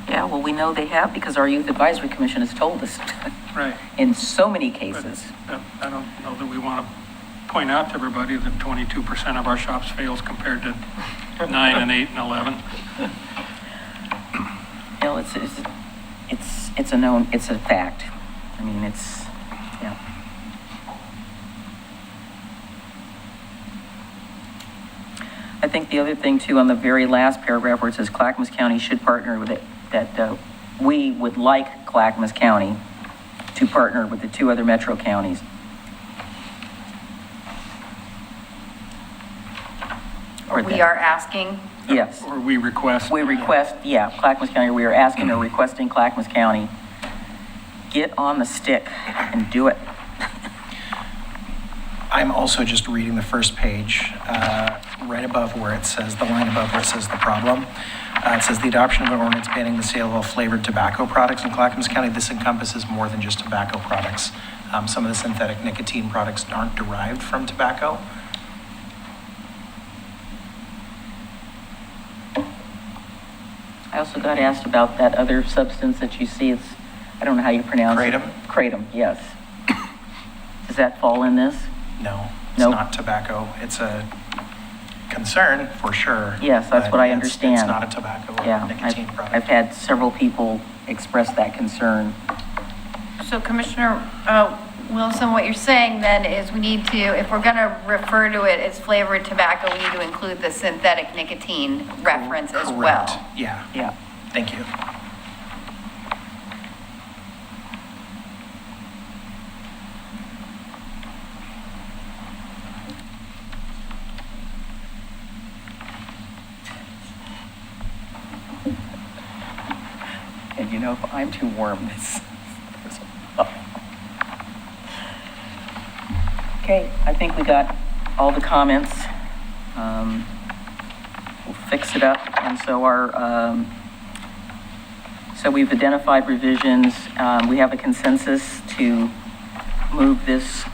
Speaker 1: Yeah, well, we know they have because our Youth Advisory Commission has told us.
Speaker 9: Right.
Speaker 1: In so many cases.
Speaker 9: But I don't know that we want to point out to everybody that 22% of our shops fails compared to 9 and 8 and 11.
Speaker 1: It's a known, it's a fact. I mean, yeah. I think the other thing too, on the very last paragraph where it says Clackamas County should partner with it, that we would like Clackamas County to partner with the 2 other metro counties.
Speaker 16: We are asking.
Speaker 1: Yes.
Speaker 9: Or we request.
Speaker 1: We request, Clackamas County, we are asking or requesting Clackamas County, get on the stick and do it.
Speaker 10: I'm also just reading the first page, right above where it says, the line above where it says the problem. It says the adoption of an ordinance banning the sale of all flavored tobacco products in Clackamas County. This encompasses more than just tobacco products. Some of the synthetic nicotine products aren't derived from tobacco.
Speaker 1: I also got asked about that other substance that you see. It's, I don't know how you pronounce it.
Speaker 10: Kratom?
Speaker 1: Kratom, yes. Does that fall in this?
Speaker 10: No, it's
Speaker 1: Nope.
Speaker 10: not tobacco. It's a concern for sure.
Speaker 1: Yes, that's
Speaker 10: but
Speaker 1: what I
Speaker 10: it's-
Speaker 1: understand.
Speaker 10: It's not a tobacco or
Speaker 1: Yeah,
Speaker 10: nicotine product.
Speaker 1: I've had several people express that concern.
Speaker 16: So Commissioner Wilson, what you're saying then is we need to, if we're going to refer to it as flavored tobacco, we need to include the synthetic nicotine reference as well.
Speaker 10: Correct. Yeah.
Speaker 1: Yeah.
Speaker 10: Thank you.
Speaker 1: And you know, if I'm too warm, this. Okay, I think we got all the comments. We'll fix it up. And so so we've identified revisions. We have a consensus to move this,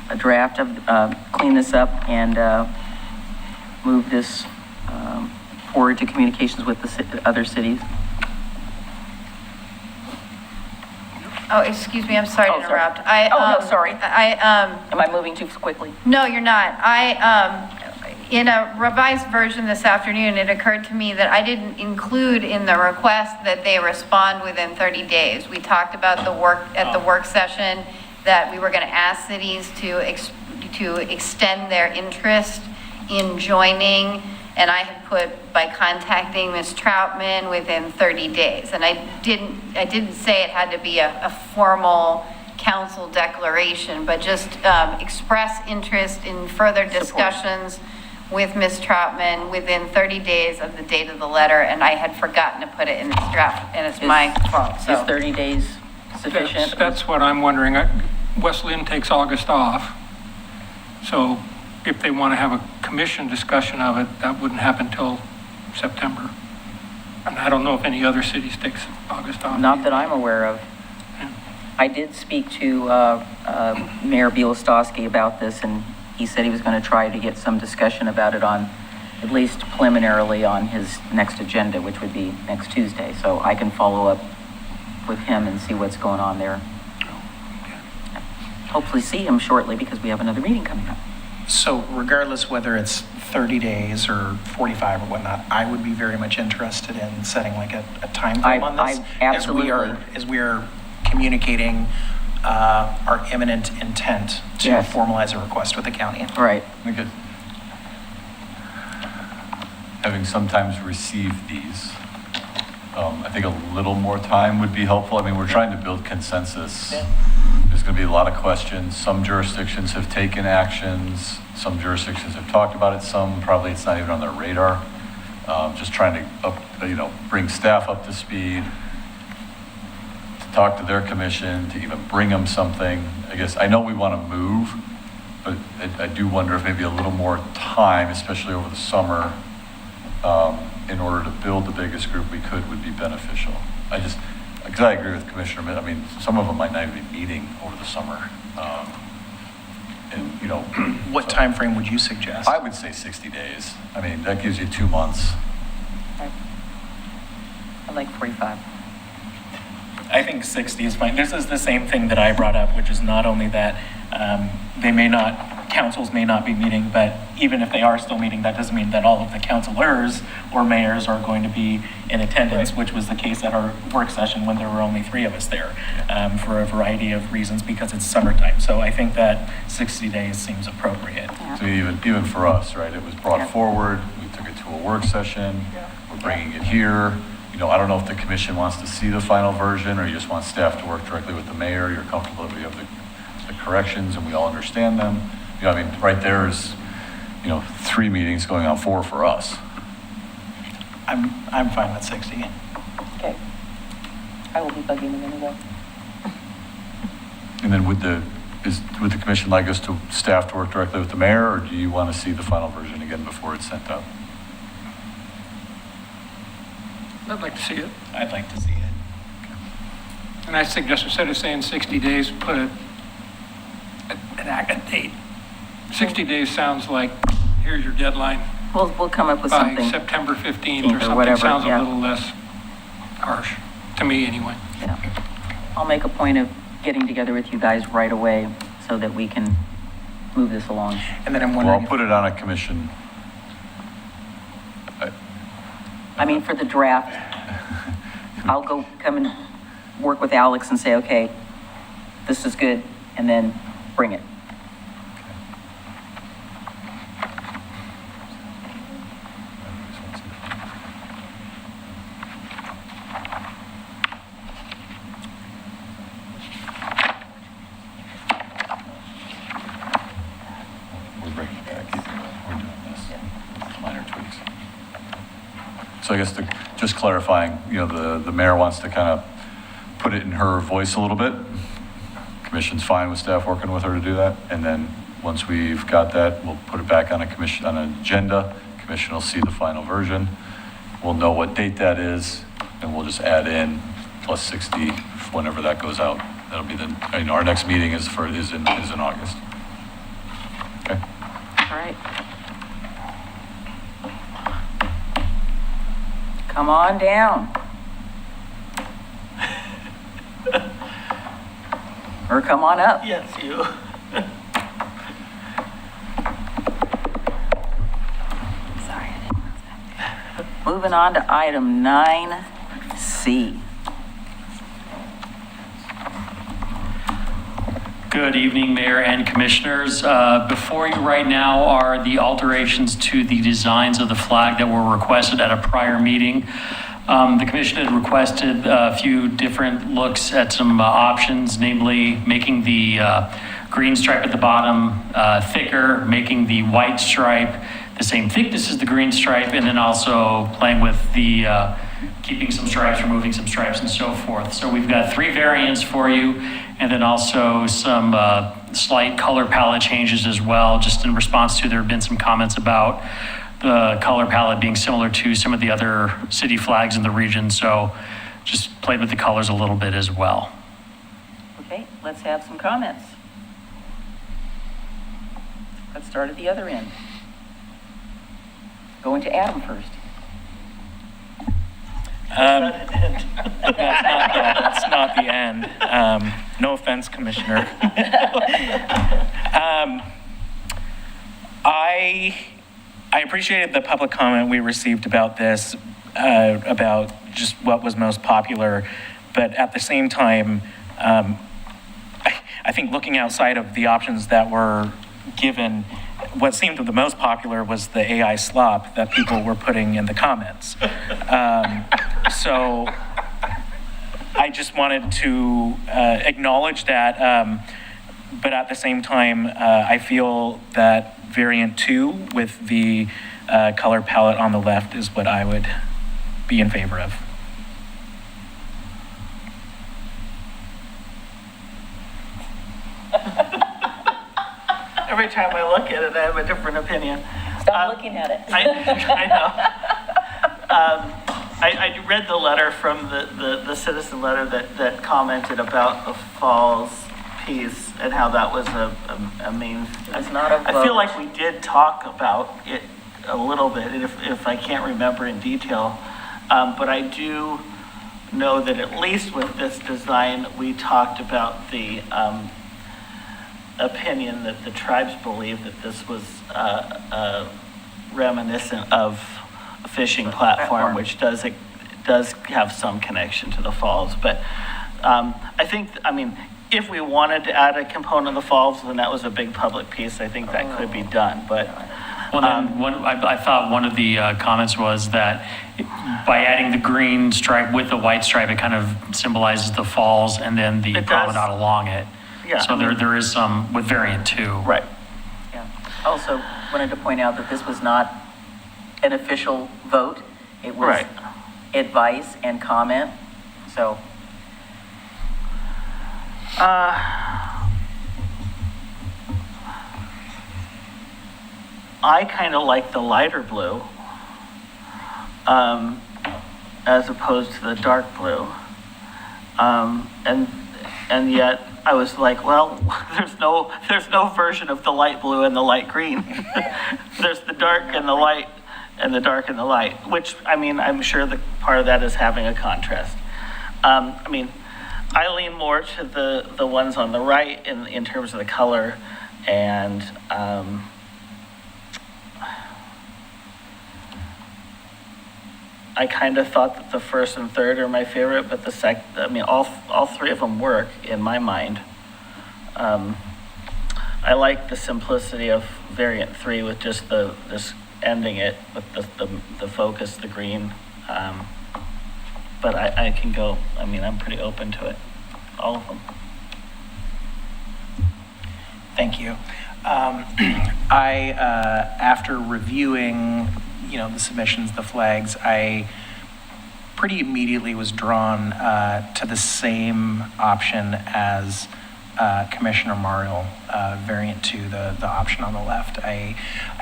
Speaker 1: a draft of, clean this up and move this forward to communications with the other cities.
Speaker 16: Oh, excuse me, I'm sorry to
Speaker 1: Oh, sorry.
Speaker 16: interrupt.
Speaker 1: No, sorry.
Speaker 16: Am
Speaker 1: I moving too quickly?
Speaker 16: No, you're not. In a revised version this afternoon, it occurred to me that I didn't include in the request that they respond within 30 days. We talked about at the work session that we were going to ask cities to extend their interest in joining, and I had put by contacting Ms. Troutman within 30 days. And I didn't say it had to be a formal council declaration, but just express interest in further discussions with Ms. Troutman within 30 days of the date of the letter, and I had forgotten to put it in this draft, and it's my fault, so.
Speaker 1: Is 30 days sufficient?
Speaker 9: That's what I'm wondering. West Lynn takes August off. So if they want to have a commission discussion of it, that wouldn't happen till September. And I don't know if any other cities takes August off.
Speaker 1: Not that I'm aware of. I did speak to Mayor Bielostowski about this, and he said he was going to try to get some discussion about it on, at least preliminarily, on his next agenda, which would be next Tuesday. So I can follow up with him and see what's going on there. Hopefully see him shortly because we have another meeting coming up.
Speaker 10: So regardless whether it's 30 days or 45 or whatnot, I would be very much interested in setting like a time frame on this.
Speaker 1: Absolutely.
Speaker 10: As we are communicating our imminent intent to
Speaker 1: Yes.
Speaker 10: formalize a request with the county.
Speaker 1: Right.
Speaker 17: Having sometimes received these, I think a little more time would be helpful. I mean, we're trying to build consensus.
Speaker 10: Yeah.
Speaker 17: There's going to be a lot of questions. Some jurisdictions have taken actions. Some jurisdictions have talked about it. Some probably it's not even on their radar. Just trying to bring staff up to speed, to talk to their commission, to even bring them something. I guess I know we want to move, but I do wonder if maybe a little more time, especially over the summer, in order to build the biggest group we could would be beneficial. Because I agree with Commissioner Mitt. I mean, some of them might not even be meeting over the summer.
Speaker 10: What time frame would you suggest?
Speaker 17: I would say 60 days. I mean, that gives you 2 months.
Speaker 1: I like 45.
Speaker 8: I think 60 is fine. This is the same thing that I brought up, which is not only that councils may not be meeting, but even if they are still meeting, that doesn't mean that all of the councilors or mayors are going to be in attendance,
Speaker 10: Right.
Speaker 8: which was the case at our work session when there were only 3 of us there, for a variety of reasons because it's summertime. So I think that 60 days seems appropriate.
Speaker 17: So even for us, right, it was brought forward, we took it to a work session, we're bringing it here. I don't know if the commission wants to see the final version or you just want staff to work directly with the mayor. You're comfortable that we have the corrections and we all understand them. I mean, right there is, 3 meetings going on 4 for us.
Speaker 10: I'm fine with 60.
Speaker 1: Okay. I will be bugging them anyway.
Speaker 17: And then would the would the commission like us to, staff to work directly with the mayor, or do you want to see the final version again before it's sent out?
Speaker 9: I'd like to see it.
Speaker 8: I'd like to see it.
Speaker 9: And I suggest instead of saying 60 days, put an date. 60 days sounds like, here's your deadline.
Speaker 1: We'll come up with
Speaker 9: By
Speaker 1: something.
Speaker 9: September 15th or something.
Speaker 1: whatever,
Speaker 9: Sounds
Speaker 1: yeah.
Speaker 9: a little less harsh, to me anyway.
Speaker 1: Yeah. I'll make a point of getting together with you guys right away so that we can move this along.
Speaker 8: And then I'm
Speaker 17: Well,
Speaker 8: wondering,
Speaker 17: I'll put it on a commission.
Speaker 1: I mean, for the draft, I'll go come and work with Alex and say, okay, this is good, and then bring it.
Speaker 17: We're bringing it back. We're doing this. Minor tweaks. So I guess just clarifying, the mayor wants to kind of put it in her voice a little bit. Commission's fine with staff working with her to do that. And then once we've got that, we'll put it back on an agenda. Commission will see the final version. We'll know what date that is, and we'll just add in plus 60 whenever that goes out. That'll be our next meeting is in August. Okay.
Speaker 1: All right. Come on down. Or come on up.
Speaker 11: Yes, you.
Speaker 1: Moving on to item 9C.
Speaker 19: Good evening, Mayor and Commissioners. Before you right now are the alterations to the designs of the flag that were requested at a prior meeting. The Commission had requested a few different looks at some options, namely making the green stripe at the bottom thicker, making the white stripe the same thickness as the green stripe, and then also playing with the keeping some stripes, removing some stripes, and so forth. So we've got 3 variants for you, and then also some slight color palette changes as well, just in response to there have been some comments about the color palette being similar to some of the other city flags in the region. So just played with the colors a little bit as well.
Speaker 1: Okay, let's have some comments. Let's start at the other end. Going to Adam first.
Speaker 10: That's not the end. No offense, Commissioner. I appreciated the public comment we received about this, about just what was most popular, but at the same time, I think looking outside of the options that were given, what seemed the most popular was the AI slop that people were putting in the comments. So I just wanted to acknowledge that, but at the same time, I feel that variant 2 with the color palette on the left is what I would be in favor of.
Speaker 11: Every time I look at it, I have a different opinion.
Speaker 1: Stop looking at it.
Speaker 11: I know. I read the letter from the citizen letter that commented about the falls piece and how that was a main.
Speaker 1: It's not a
Speaker 11: I feel
Speaker 1: vote.
Speaker 11: like we did talk about it a little bit, if I can't remember in detail. But I do know that at least with this design, we talked about the opinion that the tribes believe that this was reminiscent of a fishing platform, which does have some connection to the falls. But I think, if we wanted to add a component of the falls, then that was a big public piece. I think that could be done, but.
Speaker 19: Well, then I thought one of the comments was that by adding the green stripe with the white stripe, it kind of symbolizes the falls and then the promenade along it.
Speaker 11: Yeah.
Speaker 19: So there is some with variant 2.
Speaker 11: Right.
Speaker 1: Yeah. Also wanted to point out that this was not an official vote. It was
Speaker 11: Right.
Speaker 1: advice and comment. So
Speaker 11: I kind of like the lighter blue as opposed to the dark blue. And yet I was like, well, there's no version of the light blue and the light green. There's the dark and the light and the dark and the light, which, I mean, I'm sure the part of that is having a contrast. I mean, I lean more to the ones on the right in terms of the color, and I kind of thought that the first and third are my favorite, but I mean, all three of them work in my mind. I like the simplicity of variant 3 with just this ending it with the focus, the green. But I can go, I mean, I'm pretty open to it, all of them.
Speaker 10: Thank you. After reviewing, the submissions, the flags, I pretty immediately was drawn to the same option as Commissioner Mariel, variant 2, the option on the left. I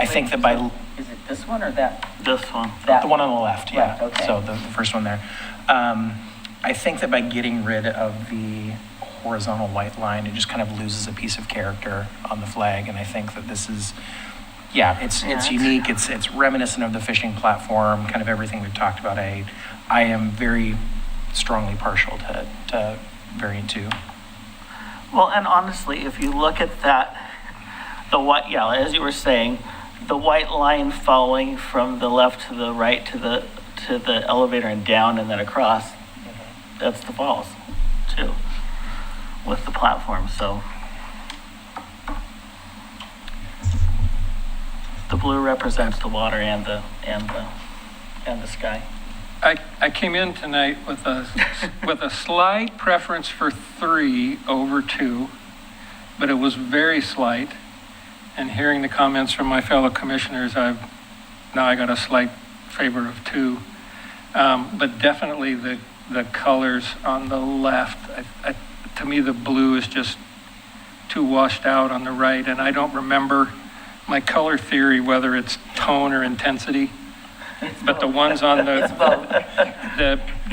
Speaker 10: think that by...
Speaker 1: Is it this one or that?
Speaker 11: This one.
Speaker 1: That
Speaker 10: the one on the left, yeah.
Speaker 1: Left, okay.
Speaker 10: So the first one there. I think that by getting rid of the horizontal white line, it just kind of loses a piece of character on the flag, and I think that this is... Yeah, it's unique. It's reminiscent of the fishing platform, kind of everything we've talked about. I am very strongly partial to variant 2.
Speaker 11: Well, and honestly, if you look at that, the white, yeah, as you were saying, the white line following from the left to the right to the elevator and down and then across, that's the falls too, with the platform. So the blue represents the water and the sky.
Speaker 9: I came in tonight with a slight preference for 3 over 2, but it was very slight. And hearing the comments from my fellow commissioners, now I got a slight favor of 2. But definitely the colors on the left, to me the blue is just too washed out on the right, and I don't remember my color theory, whether it's tone or intensity. But the ones on the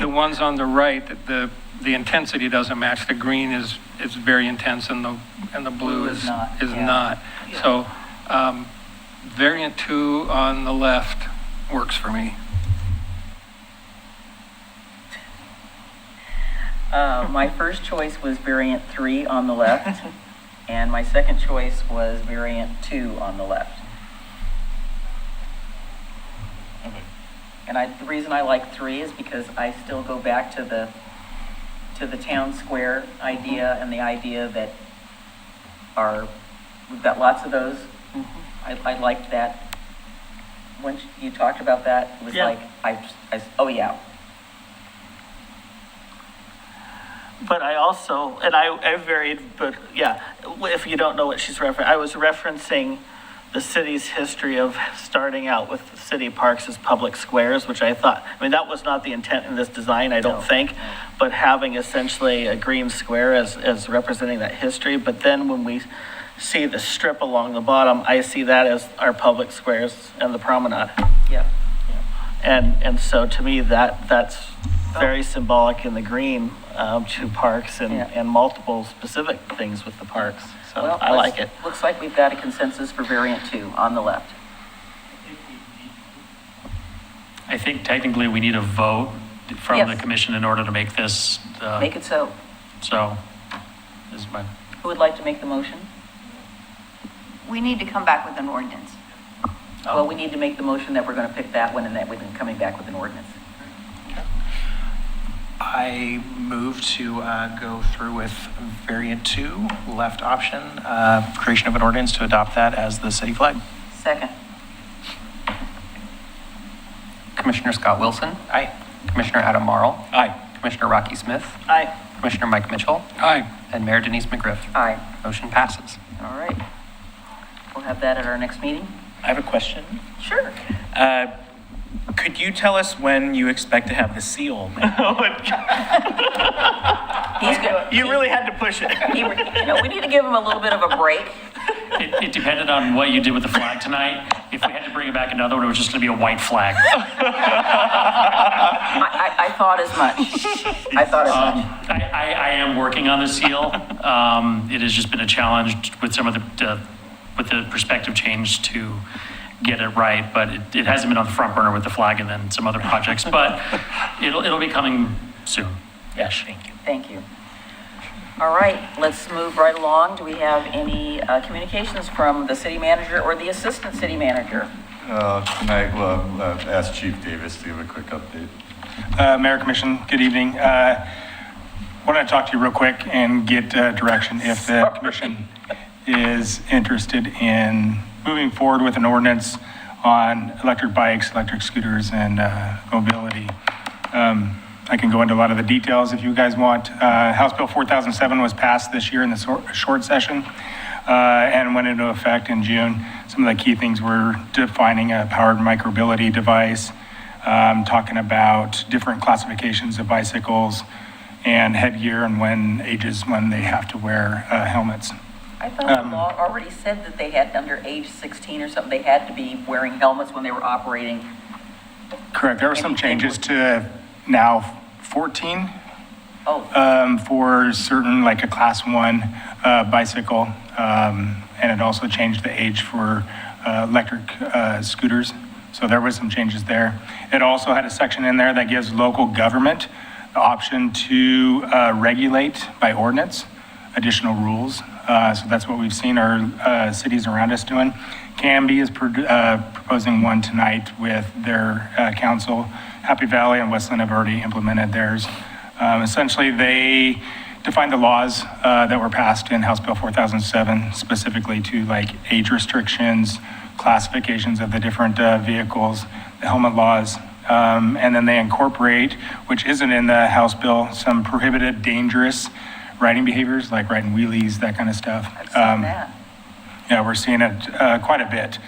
Speaker 9: ones on the right, the intensity doesn't match. The green is very intense, and the blue is not.
Speaker 1: Yeah.
Speaker 9: So variant 2 on the left works for me.
Speaker 1: My first choice was variant 3 on the left, and my second choice was variant 2 on the left. And the reason I like 3 is because I still go back to the town square idea, and the idea that we've got lots of those. I liked that. When you talked about that, it was like, oh yeah.
Speaker 11: But I also, and I varied, but yeah, if you don't know what she's referencing, I was referencing the city's history of starting out with city parks as public squares, which I thought, I mean, that was not the intent in this design, I don't think, but having essentially a green square as representing that history. But then when we see the strip along the bottom, I see that as our public squares and the promenade.
Speaker 1: Yeah.
Speaker 11: And so to me, that's very symbolic in the green to parks and multiple specific things with the parks. So
Speaker 1: Well,
Speaker 11: I like it.
Speaker 1: Looks like we've got a consensus for variant 2 on the left.
Speaker 19: I think technically we need a vote from the
Speaker 1: Yes.
Speaker 19: commission in order to make this.
Speaker 1: Make it so.
Speaker 19: So, this is my.
Speaker 1: Who would like to make the motion?
Speaker 16: We need to come back with an ordinance.
Speaker 1: Well, we need to make the motion that we're going to pick that one and that we're coming back with an ordinance.
Speaker 10: I move to go through with variant 2, left option, creation of an ordinance to adopt that as the city flag.
Speaker 1: Second.
Speaker 2: Commissioner Scott Wilson.
Speaker 10: Aye.
Speaker 2: Commissioner Adam Marl.
Speaker 8: Aye.
Speaker 2: Commissioner Rocky Smith.
Speaker 11: Aye.
Speaker 2: Commissioner Mike Mitchell.
Speaker 8: Aye.
Speaker 2: And Mayor Denise McGriff.
Speaker 1: Aye.
Speaker 2: Motion passes.
Speaker 1: All right. We'll have that at our next meeting.
Speaker 10: I have a question.
Speaker 1: Sure.
Speaker 10: Could you tell us when you expect to have the seal made?
Speaker 11: You really had to push it.
Speaker 1: We need to give him a little bit of a break.
Speaker 19: It depended on what you did with the flag tonight. if we had to bring it back another one, it was just going to be a white flag.
Speaker 1: I thought as much. I thought as much.
Speaker 19: I am working on the seal. It has just been a challenge with some of with the perspective change to get it right, but it hasn't been on the front burner with the flag and then some other projects, but it'll be coming soon. Yes. Thank you.
Speaker 1: Thank you. All right, let's move right along. Do we have any communications from the city manager or the assistant city manager?
Speaker 17: Tonight, well, ask Chief Davis to give a quick update.
Speaker 3: Mayor Commission, good evening. Wanted to talk to you real quick and get direction if the commission is interested in moving forward with an ordinance on electric bikes, electric scooters, and mobility. I can go into a lot of the details if you guys want. House Bill 4007 was passed this year in the short session and went into effect in June. Some of the key things were defining a powered micromobility device, talking about different classifications of bicycles and headgear and when they have to wear helmets.
Speaker 1: I thought the law already said that they had, under age 16 or something, they had to be wearing helmets when they were operating.
Speaker 3: Correct. There were some changes to now 14 for certain, like a class 1 bicycle. And it also changed the age for electric scooters. So there was some changes there. It also had a section in there that gives local government the option to regulate by ordinance additional rules. So that's what we've seen our cities around us doing. Canby is proposing one tonight with their council. Happy Valley and Westland have already implemented theirs. Essentially, they define the laws that were passed in House Bill 4007, specifically to like age restrictions, classifications of the different vehicles, the helmet laws, and then they incorporate, which isn't in the House bill, some prohibited dangerous riding behaviors, like riding wheelies, that kind of stuff.
Speaker 1: I've seen that.
Speaker 3: Yeah, we're seeing it quite a bit.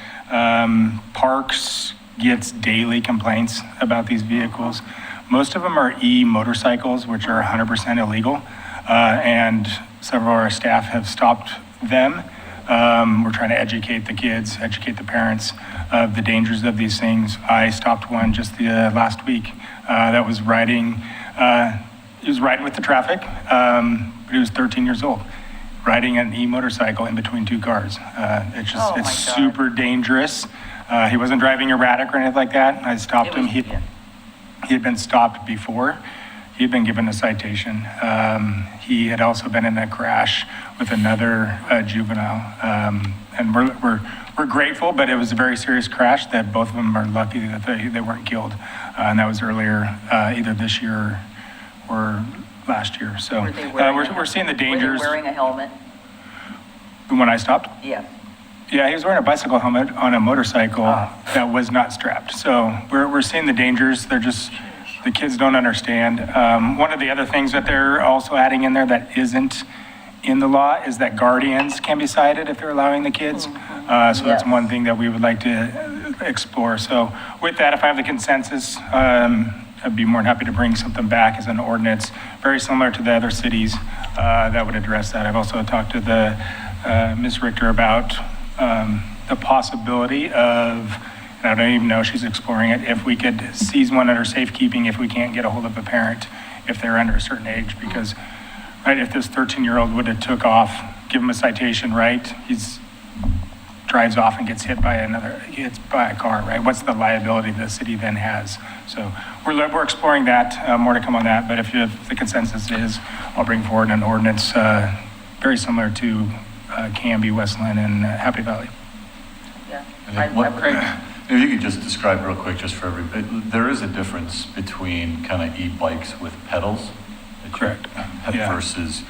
Speaker 3: Parks gets daily complaints about these vehicles. Most of them are e-motorcycles, which are 100% illegal, and several of our staff have stopped them. We're trying to educate the kids, educate the parents of the dangers of these things. I stopped one just the last week that was riding. He was riding with the traffic, but he was 13 years old, riding an e-motorcycle in between two cars. It's super dangerous. He wasn't driving erratic or anything like that. I stopped him. He had been stopped before. He had been given a citation. He had also been in a crash with another juvenile. And we're grateful, but it was a very serious crash that both of them are lucky that they weren't killed. And that was earlier, either this year or last year. So we're seeing the dangers.
Speaker 1: Were they wearing a helmet?
Speaker 3: When I stopped?
Speaker 1: Yeah.
Speaker 3: Yeah, he was wearing a bicycle helmet on a motorcycle that was not strapped. So we're seeing the dangers. They're just, the kids don't understand. One of the other things that they're also adding in there that isn't in the law is that guardians can be cited if they're allowing the kids. So that's one thing that we would like to explore. So with that, if I have the consensus, I'd be more than happy to bring something back as an ordinance, very similar to the other cities that would address that. I've also talked to the Ms. Richter about the possibility of, and I don't even know, she's exploring it, if we could seize one under safekeeping if we can't get a hold of a parent if they're under a certain age, because right, if this 13-year-old would have took off, give him a citation, right, he's drives off and gets hit by a car, right? What's the liability the city then has? So we're exploring that, more to come on that, but if the consensus is, I'll bring forward an ordinance very similar to Canby, Westland, and Happy Valley.
Speaker 1: Yeah.
Speaker 17: If you could just describe real quick, just for everybody, there is a difference between kind of e-bikes with pedals.
Speaker 3: Correct.
Speaker 17: Versus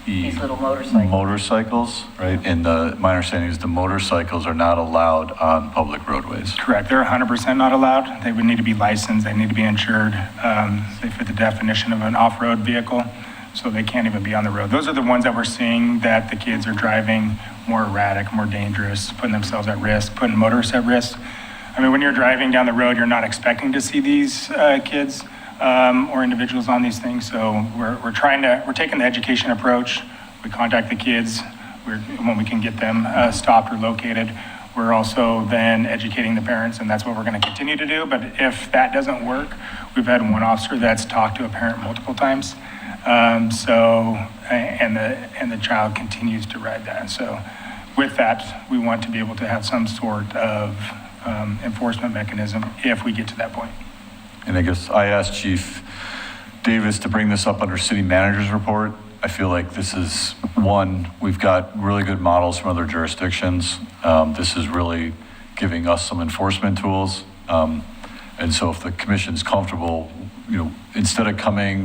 Speaker 1: these little motorcycles.
Speaker 17: Motorcycles, right? And my understanding is the motorcycles are not allowed on public roadways.
Speaker 3: Correct. They're 100% not allowed. They would need to be licensed. They need to be insured. They fit the definition of an off-road vehicle, so they can't even be on the road. Those are the ones that we're seeing that the kids are driving more erratic, more dangerous, putting themselves at risk, putting motorists at risk. I mean, when you're driving down the road, you're not expecting to see these kids or individuals on these things. So we're taking the education approach. We contact the kids when we can get them stopped or located. We're also then educating the parents, and that's what we're going to continue to do. But if that doesn't work, we've had one officer that's talked to a parent multiple times. And the child continues to ride that. So with that, we want to be able to have some sort of enforcement mechanism if we get to that point.
Speaker 17: And I guess I asked Chief Davis to bring this up under city manager's report. I feel like this is one, we've got really good models from other jurisdictions. This is really giving us some enforcement tools. And so if the commission's comfortable, instead of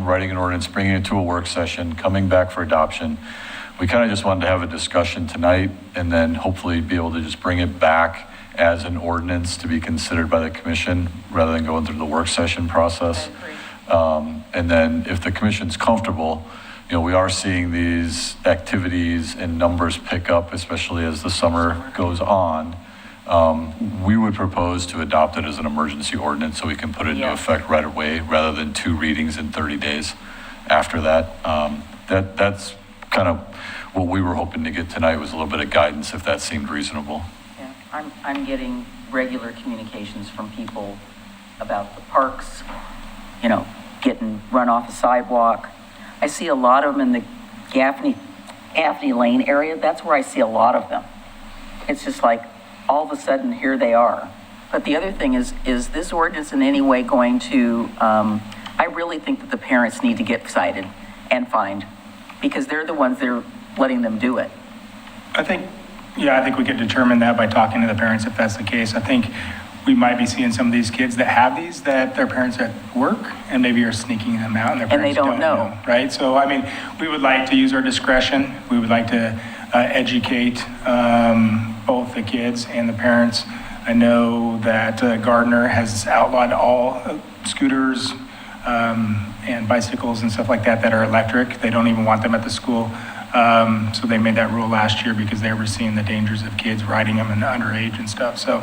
Speaker 17: writing an ordinance, bringing it to a work session, coming back for adoption, we kind of just wanted to have a discussion tonight and then hopefully be able to just bring it back as an ordinance to be considered by the commission rather than going through the work session process. And then if the commission's comfortable, we are seeing these activities and numbers pick up, especially as the summer goes on. We would propose to adopt it as an emergency ordinance so we can put it into effect right away rather than 2 readings in 30 days after that. That's kind of what we were hoping to get tonight, was a little bit of guidance if that seemed reasonable.
Speaker 1: Yeah, I'm getting regular communications from people about the parks, getting run off a sidewalk. I see a lot of them in the Gaffney Lane area. That's where I see a lot of them. It's just like, all of a sudden, here they are. But the other thing is this ordinance in any way going to, I really think that the parents need to get cited and fined, because they're the ones that are letting them do it.
Speaker 3: I think we could determine that by talking to the parents if that's the case. I think we might be seeing some of these kids that have these, that their parents at work and maybe are sneaking them out and their parents don't know. Right? So, we would like to use our discretion. We would like to educate both the kids and the parents. I know that Gardner has outlawed all scooters and bicycles and stuff like that that are electric. They don't even want them at the school. So they made that rule last year because they were seeing the dangers of kids riding them and underage and stuff. So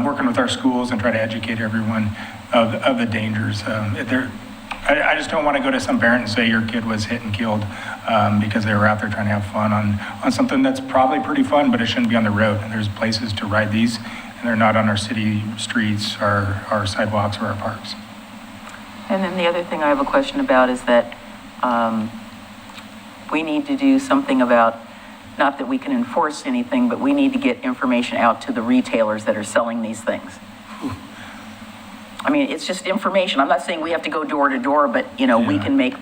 Speaker 3: working with our schools and try to educate everyone of the dangers. I just don't want to go to some parent and say your kid was hit and killed because they were out there trying to have fun on something that's probably pretty fun, but it shouldn't be on the road. And there's places to ride these, and they're not on our city streets, our sidewalks, or our parks.
Speaker 1: And then the other thing I have a question about is that we need to do something about, not that we can enforce anything, but we need to get information out to the retailers that are selling these things. It's just information. I'm not saying we have to go door to door, but, we can make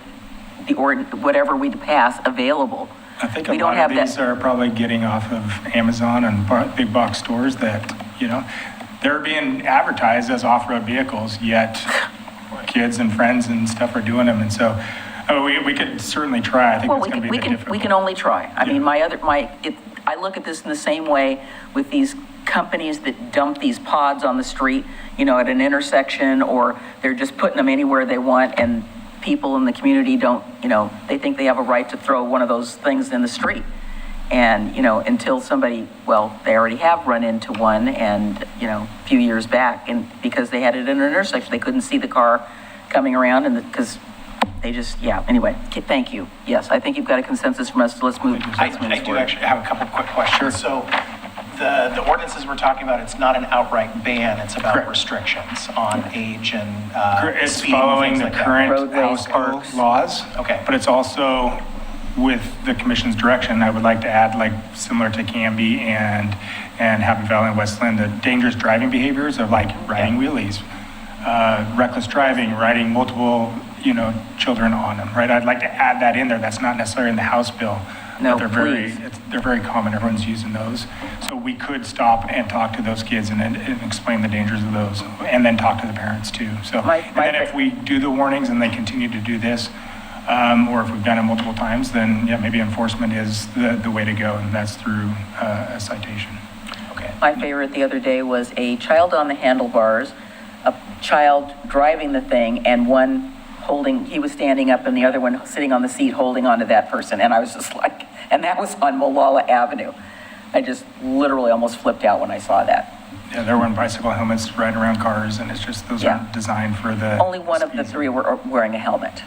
Speaker 1: whatever we pass available.
Speaker 3: I think a lot of these are probably getting off of Amazon and big box stores that, they're being advertised as off-road vehicles, yet kids and friends and stuff are doing them. And so we could certainly try. I think it's going to be a bit difficult. We
Speaker 1: can only try. I look at this in the same way with these companies that dump these pods on the street, at an intersection, or they're just putting them anywhere they want, and people in the community don't, they think they have a right to throw one of those things in the street. And, until somebody, they already have run into one, and, a few years back, and because they had it in an intersection, they couldn't see the car coming around, and because they just, anyway, thank you. Yes, I think you've got a consensus from us, so let's move.
Speaker 10: I do actually have a couple quick questions. Sure. So the ordinances we're talking about, it's not an outright ban, it's about restrictions on age and
Speaker 3: it's
Speaker 10: speed
Speaker 3: following
Speaker 10: and
Speaker 3: the
Speaker 10: things like
Speaker 3: current House Bill laws.
Speaker 10: Okay.
Speaker 3: But it's also with the commission's direction. I would like to add, similar to Canby and Happy Valley and Westland, the dangerous driving behaviors of riding wheelies, reckless driving, riding multiple children on them, right? I'd like to add that in there. That's not necessarily in the House bill.
Speaker 1: No,
Speaker 3: they're very common. Everyone's using those. So we could stop and talk to those kids and explain the dangers of those, and then talk to the parents too. So, and then if we do the warnings and they continue to do this, or if we've done it multiple times, then maybe enforcement is the way to go, and that's through a citation.
Speaker 10: Okay.
Speaker 1: My favorite the other day was a child on the handlebars, a child driving the thing, and one he was standing up and the other one sitting on the seat holding onto that person. And I was just like, and that was on Molalla Avenue. I just literally almost flipped out when I saw that.
Speaker 3: Yeah, they're wearing bicycle helmets right around cars, and it's just, those aren't designed for the...
Speaker 1: Only one of the three were wearing a helmet.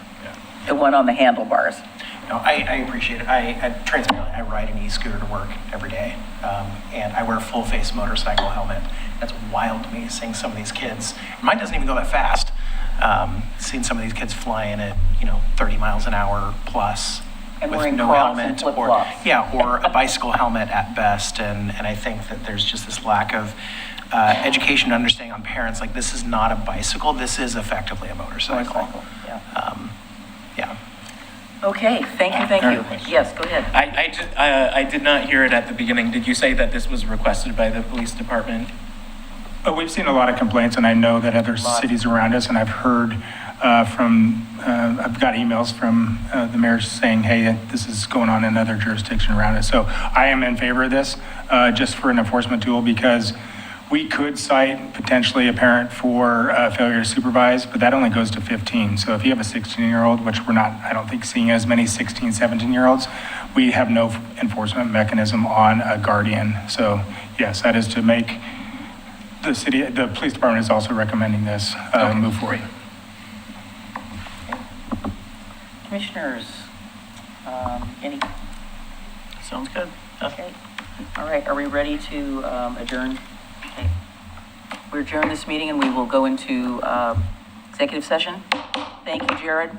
Speaker 1: The one on the handlebars.
Speaker 10: No, I appreciate it. Transparently, I ride an e-scooter to work every day, and I wear a full-face motorcycle helmet. That's wild to me, seeing some of these kids. Mine doesn't even go that fast. Seeing some of these kids flying at, 30 miles an hour plus
Speaker 1: And
Speaker 10: with
Speaker 1: wearing
Speaker 10: no
Speaker 1: Crocs and
Speaker 10: helmet, or
Speaker 1: flip-flops.
Speaker 10: or a bicycle helmet at best. And I think that there's just this lack of education and understanding on parents. Like, this is not a bicycle. This is effectively a motorcycle. Yeah.
Speaker 1: Okay, thank you. Yes, go ahead.
Speaker 8: I did not hear it at the beginning. Did you say that this was requested by the police department?
Speaker 3: We've seen a lot of complaints, and I know that other cities around us, and I've heard I've got emails from the mayors saying, hey, this is going on in other jurisdictions around us. So I am in favor of this, just for an enforcement tool, because we could cite potentially a parent for failure to supervise, but that only goes to 15. So if you have a 16-year-old, which we're not, I don't think, seeing as many 16, 17-year-olds, we have no enforcement mechanism on a guardian. So yes, that is to make the police department is also recommending this move forward.
Speaker 1: Commissioners, any?
Speaker 11: Sounds good.
Speaker 1: Okay. All right, are we ready to adjourn? Okay. We adjourn this meeting and we will go into executive session. Thank you, Jared.